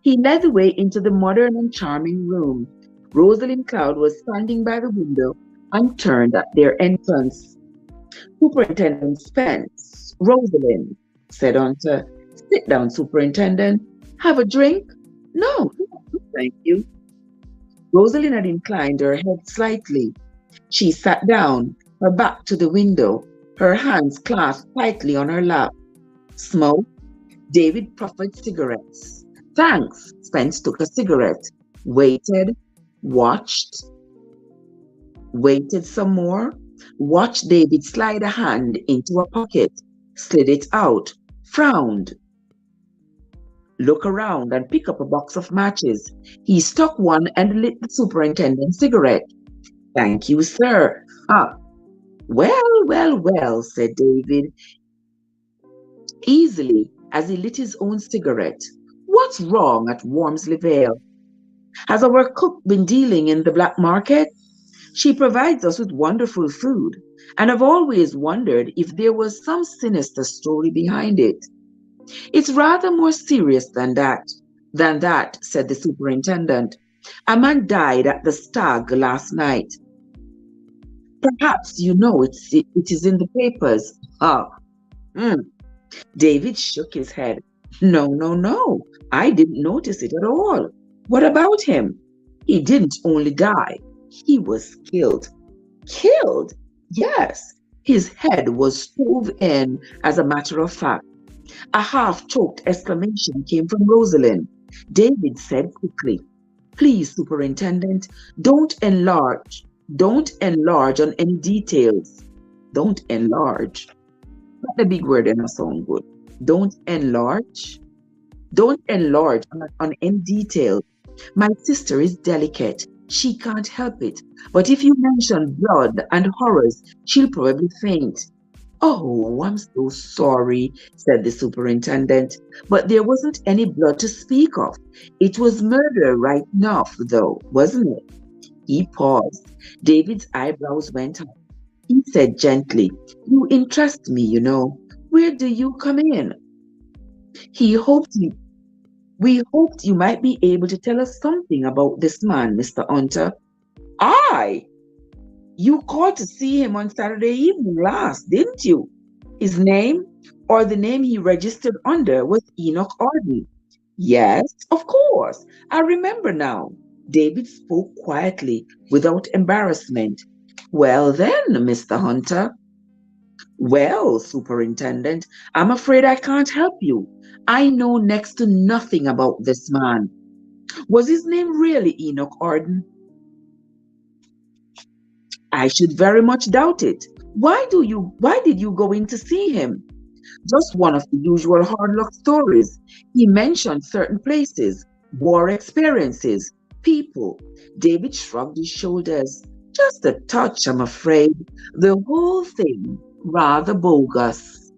He led the way into the modern and charming room. Rosalind Cloud was standing by the window and turned at their entrance. Superintendent Spence, Rosalind, said Hunter. Sit down, Superintendent. Have a drink? No, thank you. Rosalind had inclined her head slightly. She sat down, her back to the window, her hands clasped tightly on her lap. Smoke? David proffered cigarettes. Thanks. Spence took a cigarette, waited, watched, waited some more, watched David slide a hand into a pocket, slid it out, frowned, look around and pick up a box of matches. He stuck one and lit the superintendent's cigarette. Thank you, sir. Ah, well, said David, easily as he lit his own cigarette. What's wrong at Wormsley Vale? Has our cook been dealing in the black market? She provides us with wonderful food, and I've always wondered if there was some sinister story behind it. It's rather more serious than that, said the superintendent. A man died at the Stag last night. Perhaps you know it is in the papers. Ah, mm. David shook his head. No, no, no. I didn't notice it at all. What about him? He didn't only die. He was killed. Killed? Yes. His head was stove in, as a matter of fact. A half-choked exclamation came from Rosalind. David said quickly, please, Superintendent, don't enlarge. Don't enlarge on any details. Don't enlarge. Not the big word and not sound good. Don't enlarge. Don't enlarge on any detail. My sister is delicate. She can't help it. But if you mention blood and horrors, she'll probably faint. Oh, I'm so sorry, said the superintendent. But there wasn't any blood to speak of. It was murder right enough, though, wasn't it? He paused. David's eyebrows went up. He said gently, you interest me, you know. Where do you come in? We hoped you might be able to tell us something about this man, Mr. Hunter. You called to see him on Saturday evening last, didn't you? His name, or the name he registered under, was Enoch Arden. Yes, of course. I remember now. David spoke quietly, without embarrassment. Well then, Mr. Hunter. Well, Superintendent, I'm afraid I can't help you. I know next to nothing about this man. Was his name really Enoch Arden? I should very much doubt it. Why did you go in to see him? Just one of the usual hard luck stories. He mentioned certain places, war experiences, people. David shrugged his shoulders. Just a touch, I'm afraid. The whole thing rather bogus.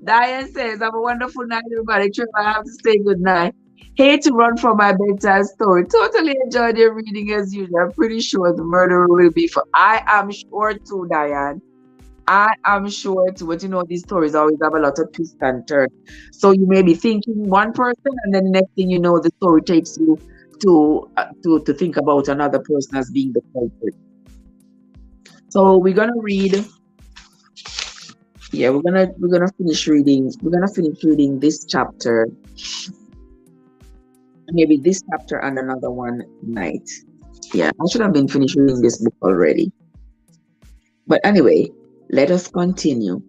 Diane says, have a wonderful night, everybody. Trevor, I have to say good night. Hate to run from my bedtime story. Totally enjoyed your reading as usual. I'm pretty sure the murderer will be for. I am sure too, Diane. I am sure too. But you know, these stories always have a lot of twists and turns. So you may be thinking one person, and then the next thing you know, the story takes you to think about another person as being the culprit. So we're gonna read. Yeah, we're gonna finish reading. We're gonna finish reading this chapter. Maybe this chapter and another one tonight. Yeah, I should have been finished reading this book already. But anyway, let us continue.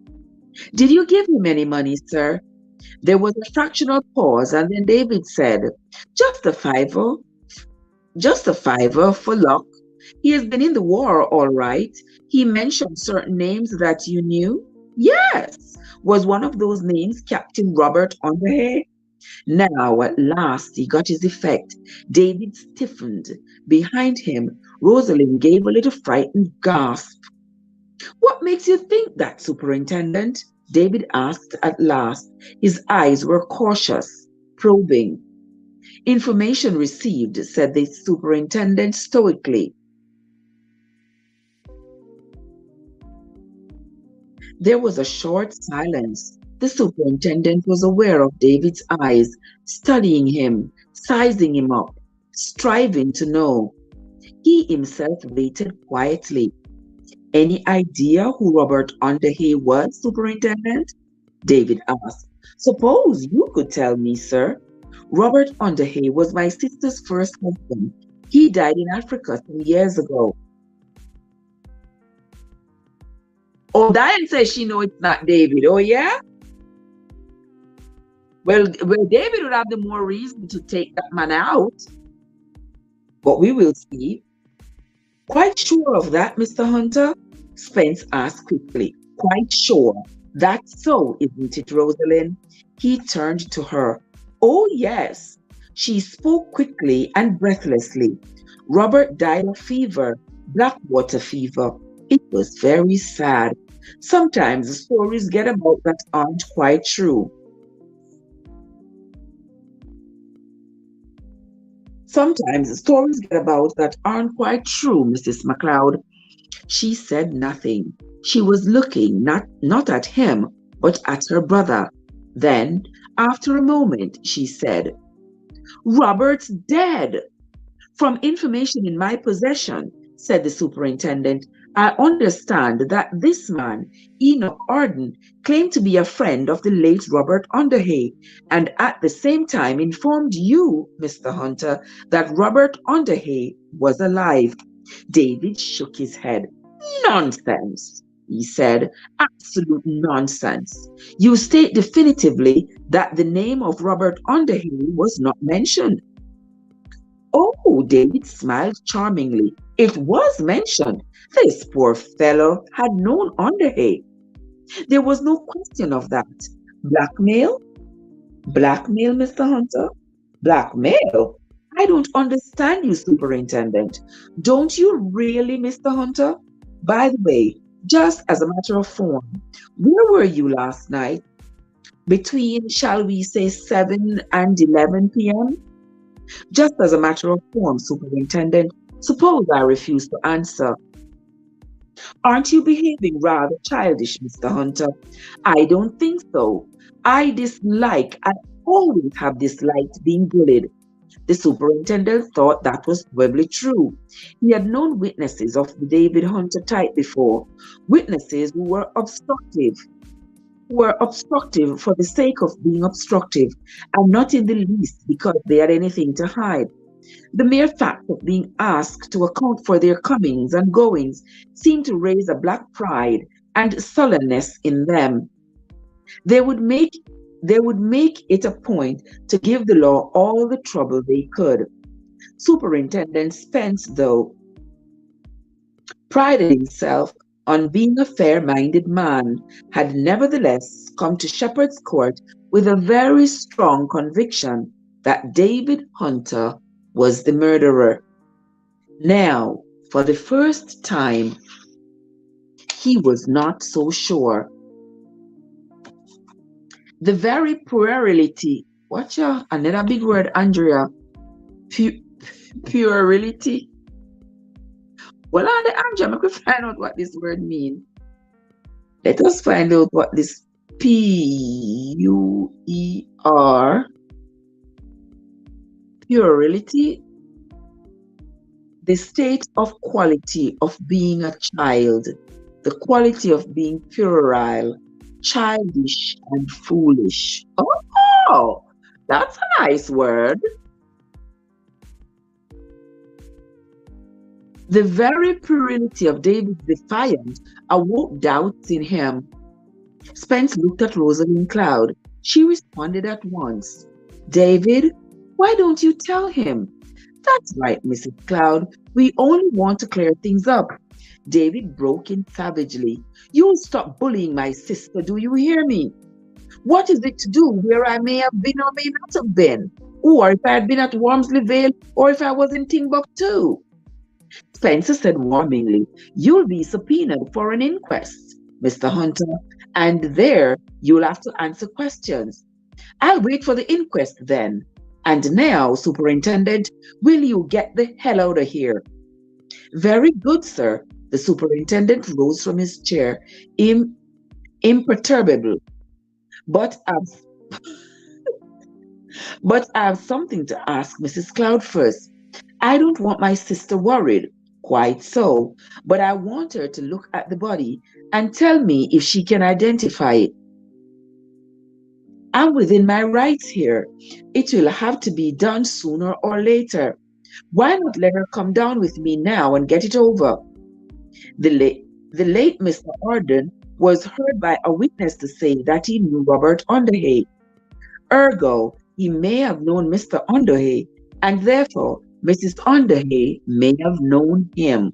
Did you give him any money, sir? There was a fractional pause, and then David said, just a fiver. Just a fiver for luck. He has been in the war, all right. He mentioned certain names that you knew. Yes. Was one of those names Captain Robert Underhay? Now, at last, he got his effect. David stiffened. Behind him, Rosalind gave a little frightened gasp. What makes you think that, Superintendent? David asked at last. His eyes were cautious, probing. Information received, said the superintendent stoically. There was a short silence. The superintendent was aware of David's eyes, studying him, sizing him up, striving to know. He himself waited quietly. Any idea who Robert Underhay was, Superintendent? David asked. Suppose you could tell me, sir. Robert Underhay was my sister's first husband. He died in Africa some years ago. Oh, Diane says she knows it's not David. Oh, yeah? Well, David would have the more reason to take that man out. But we will see. Quite sure of that, Mr. Hunter? Spence asked quickly. Quite sure. That's so, isn't it, Rosalind? He turned to her. Oh, yes. She spoke quickly and breathlessly. Robert died of fever, blackwater fever. It was very sad. Sometimes the stories get about that aren't quite true. Sometimes the stories get about that aren't quite true, Mrs. McLeod. She said nothing. She was looking not at him, but at her brother. Then, after a moment, she said, Robert's dead. From information in my possession, said the superintendent, I understand that this man, Enoch Arden, claimed to be a friend of the late Robert Underhay, and at the same time informed you, Mr. Hunter, that Robert Underhay was alive. David shook his head. Nonsense, he said. Absolute nonsense. You state definitively that the name of Robert Underhay was not mentioned. Oh, David smiled charmingly. It was mentioned. This poor fellow had known Underhay. There was no question of that. Blackmail? Blackmail, Mr. Hunter? Blackmail? I don't understand you, Superintendent. Don't you really, Mr. Hunter? By the way, just as a matter of form, where were you last night? Between, shall we say, 7 and 11 p.m.? Just as a matter of form, Superintendent, suppose I refuse to answer. Aren't you behaving rather childish, Mr. Hunter? I don't think so. I always have disliked being bullied. The superintendent thought that was probably true. He had known witnesses of the David Hunter type before, witnesses who were obstructive for the sake of being obstructive, and not in the least because they had anything to hide. The mere fact of being asked to account for their comings and goings seemed to raise a black pride and sullenness in them. They would make it a point to give the law all the trouble they could. Superintendent Spence, though, prided himself on being a fair-minded man, had nevertheless come to Shepherd's Court with a very strong conviction that David Hunter was the murderer. Now, for the first time, he was not so sure. The very puerility, watch out, another big word, Andrea, puerility. Well, Andrea, I could find out what this word means. Let us find out what this P-U-E-R, puerility, the state of quality of being a child, the quality of being puerile, childish and foolish. Oh, that's a nice word. The very puerility of David's defiance awoke doubts in him. Spence looked at Rosalind Cloud. She responded at once. David, why don't you tell him? That's right, Mrs. Cloud. We only want to clear things up. David broke in savagely. You'll stop bullying my sister, do you hear me? What is it to do where I may have been or may not have been? Or if I had been at Wormsley Vale, or if I was in Timbuktu? Spencer said warmingly, you'll be subpoenaed for an inquest, Mr. Hunter, and there you'll have to answer questions. I'll wait for the inquest then. And now, Superintendent, will you get the hell out of here? Very good, sir. The superintendent rose from his chair, imperturbable. But I have something to ask Mrs. Cloud first. I don't want my sister worried. Quite so. But I want her to look at the body and tell me if she can identify it. I'm within my rights here. It will have to be done sooner or later. Why not let her come down with me now and get it over? The late Mr. Arden was heard by a witness to say that he knew Robert Underhay. Ergo, he may have known Mr. Underhay, and therefore Mrs. Underhay may have known him.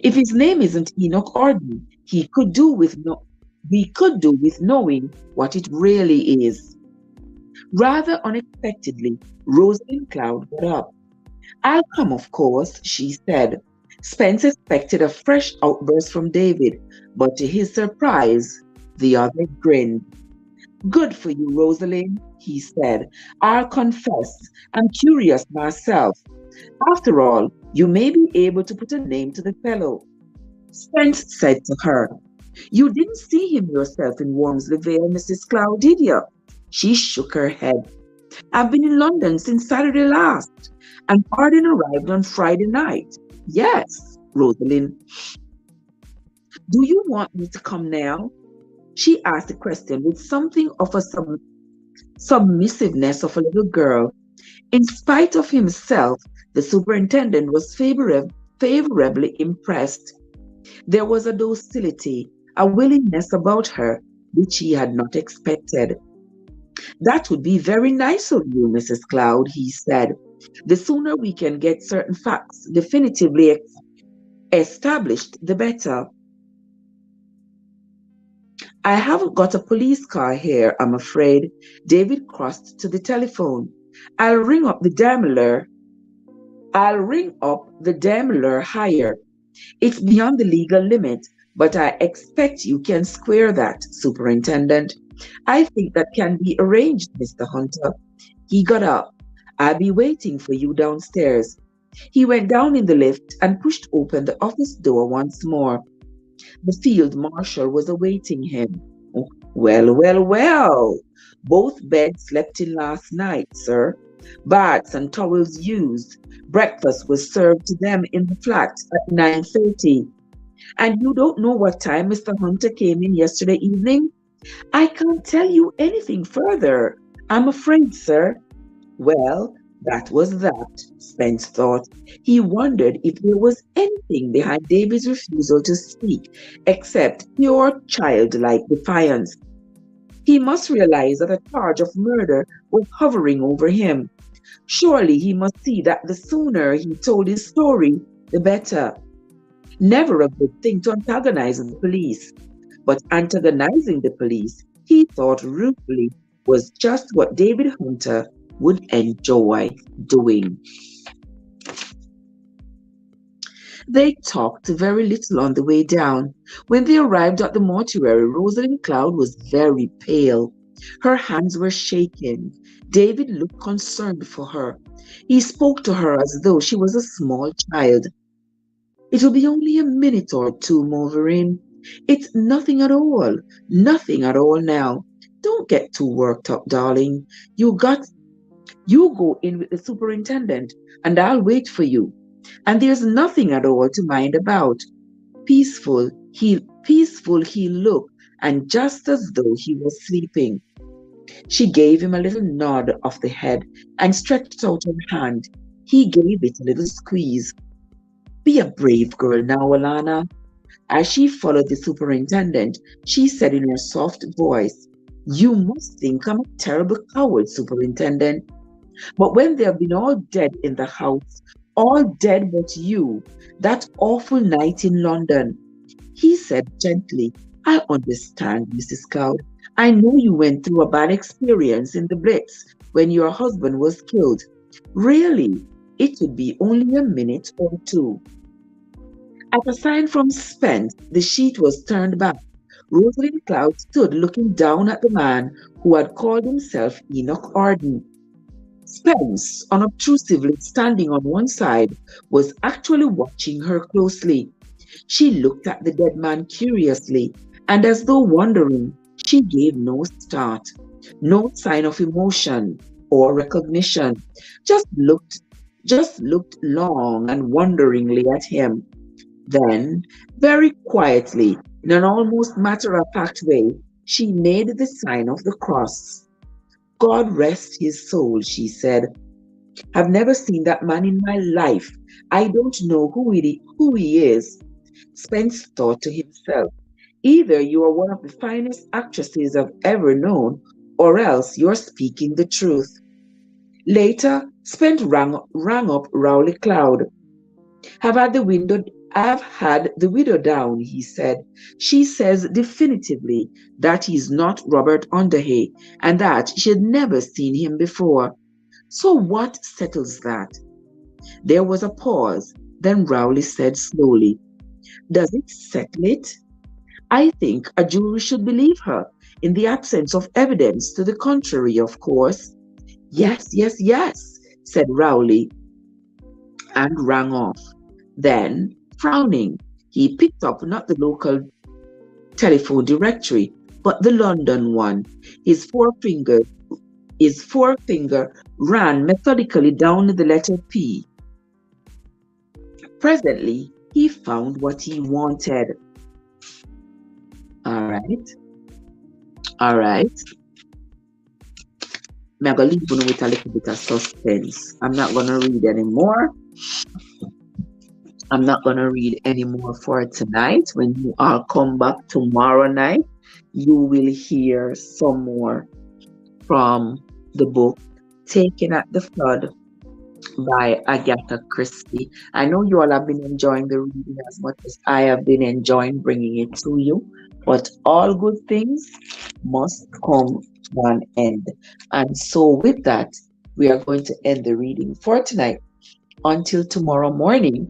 If his name isn't Enoch Arden, we could do with knowing what it really is. Rather unexpectedly, Rosalind Cloud got up. I'll come, of course, she said. Spence expected a fresh outburst from David, but to his surprise, the other grinned. Good for you, Rosalind, he said. I'll confess, I'm curious myself. After all, you may be able to put a name to the fellow. Spence said to her, You didn't see him yourself in Wormsley Vale, Mrs. Cloud, did you? She shook her head. I've been in London since Saturday last, and Arden arrived on Friday night. Yes, Rosalind. Do you want me to come now? She asked the question with something of a submissiveness of a little girl. In spite of himself, the superintendent was favorably impressed. There was a docility, a willingness about her which he had not expected. That would be very nice of you, Mrs. Cloud, he said. The sooner we can get certain facts definitively established, the better. I haven't got a police car here, I'm afraid. David crossed to the telephone. I'll ring up the Daimler hire. It's beyond the legal limit, but I expect you can square that, Superintendent. I think that can be arranged, Mr. Hunter. He got up. I'll be waiting for you downstairs. He went down in the lift and pushed open the office door once more. The field marshal was awaiting him. Well, well, well. Both beds slept in last night, sir. Baths and towels used. Breakfast was served to them in the flat at 9:30. And you don't know what time Mr. Hunter came in yesterday evening? I can't tell you anything further, I'm afraid, sir. Well, that was that, Spence thought. He wondered if there was anything behind David's refusal to speak except pure childlike defiance. He must realize that a charge of murder was hovering over him. Surely he must see that the sooner he told his story, the better. Never a good thing to antagonize the police. But antagonizing the police, he thought ruefully, was just what David Hunter would enjoy doing. They talked very little on the way down. When they arrived at the mortuary, Rosalind Cloud was very pale. Her hands were shaking. David looked concerned for her. He spoke to her as though she was a small child. It'll be only a minute or two, Wolverine. It's nothing at all. Nothing at all now. Don't get too worked up, darling. You go in with the superintendent, and I'll wait for you. And there's nothing at all to mind about. Peaceful he looked, and just as though he was sleeping. She gave him a little nod of the head and stretched out her hand. He gave it a little squeeze. Be a brave girl now, Alana. As she followed the superintendent, she said in her soft voice, You must think I'm a terrible coward, Superintendent. But when they have been all dead in the house, all dead but you, that awful night in London, he said gently, I understand, Mrs. Cloud. I know you went through a bad experience in the Blitz when your husband was killed. Really, it would be only a minute or two. At a sign from Spence, the sheet was turned back. Rosalind Cloud stood looking down at the man who had called himself Enoch Arden. Spence, unobtrusively standing on one side, was actually watching her closely. She looked at the dead man curiously, and as though wondering, she gave no start, no sign of emotion or recognition, just looked long and wonderingly at him. Then, very quietly, in an almost matter-of-fact way, she made the sign of the cross. God rest his soul, she said. I've never seen that man in my life. I don't know who he is. Spence thought to himself, either you are one of the finest actresses I've ever known, or else you're speaking the truth. Later, Spence rang up Rowley Cloud. I've had the widow down, he said. She says definitively that he's not Robert Underhay and that she had never seen him before. So what settles that? There was a pause. Then Rowley said slowly, "Does it settle it? I think a jury should believe her, in the absence of evidence to the contrary, of course." "Yes, yes, yes," said Rowley, and rang off. Then, frowning, he picked up not the local telephone directory, but the London one. His forefinger, his forefinger ran methodically down the letter P. Presently, he found what he wanted. All right, all right. I'm going to leave you with a little bit of suspense. I'm not going to read anymore. I'm not going to read anymore for tonight. When you all come back tomorrow night, you will hear some more from the book Taken at the Flood by Agatha Christie. I know you all have been enjoying the reading as much as I have been enjoying bringing it to you, but all good things must come to an end. And so, with that, we are going to end the reading for tonight until tomorrow morning,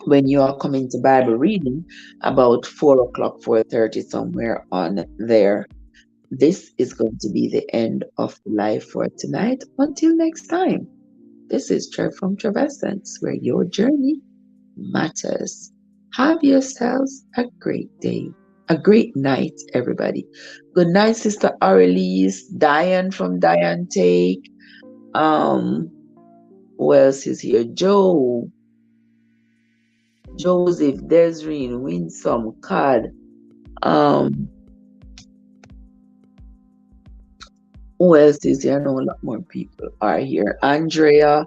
when you are coming to Bible reading about 4 o'clock, 4:30, somewhere on there. This is going to be the end of life for tonight. Until next time, this is Trev from Trevessence, where your journey matters. Have yourselves a great day, a great night, everybody. Good night, Sister Aurelie, Diane from Diane Take. Who else is here? Joe, Joseph, Desreen, Winsome, Cad. Who else is here? I know a lot more people are here. Andrea,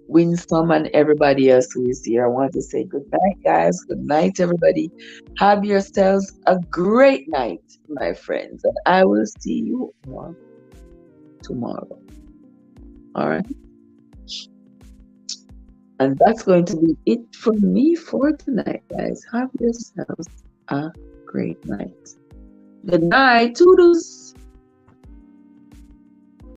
Winsome, and everybody else who is here. I want to say good night, guys. Good night, everybody. Have yourselves a great night, my friends. And I will see you all tomorrow. All right. And that's going to be it from me for tonight, guys. Have yourselves a great night. Good night. Toodles.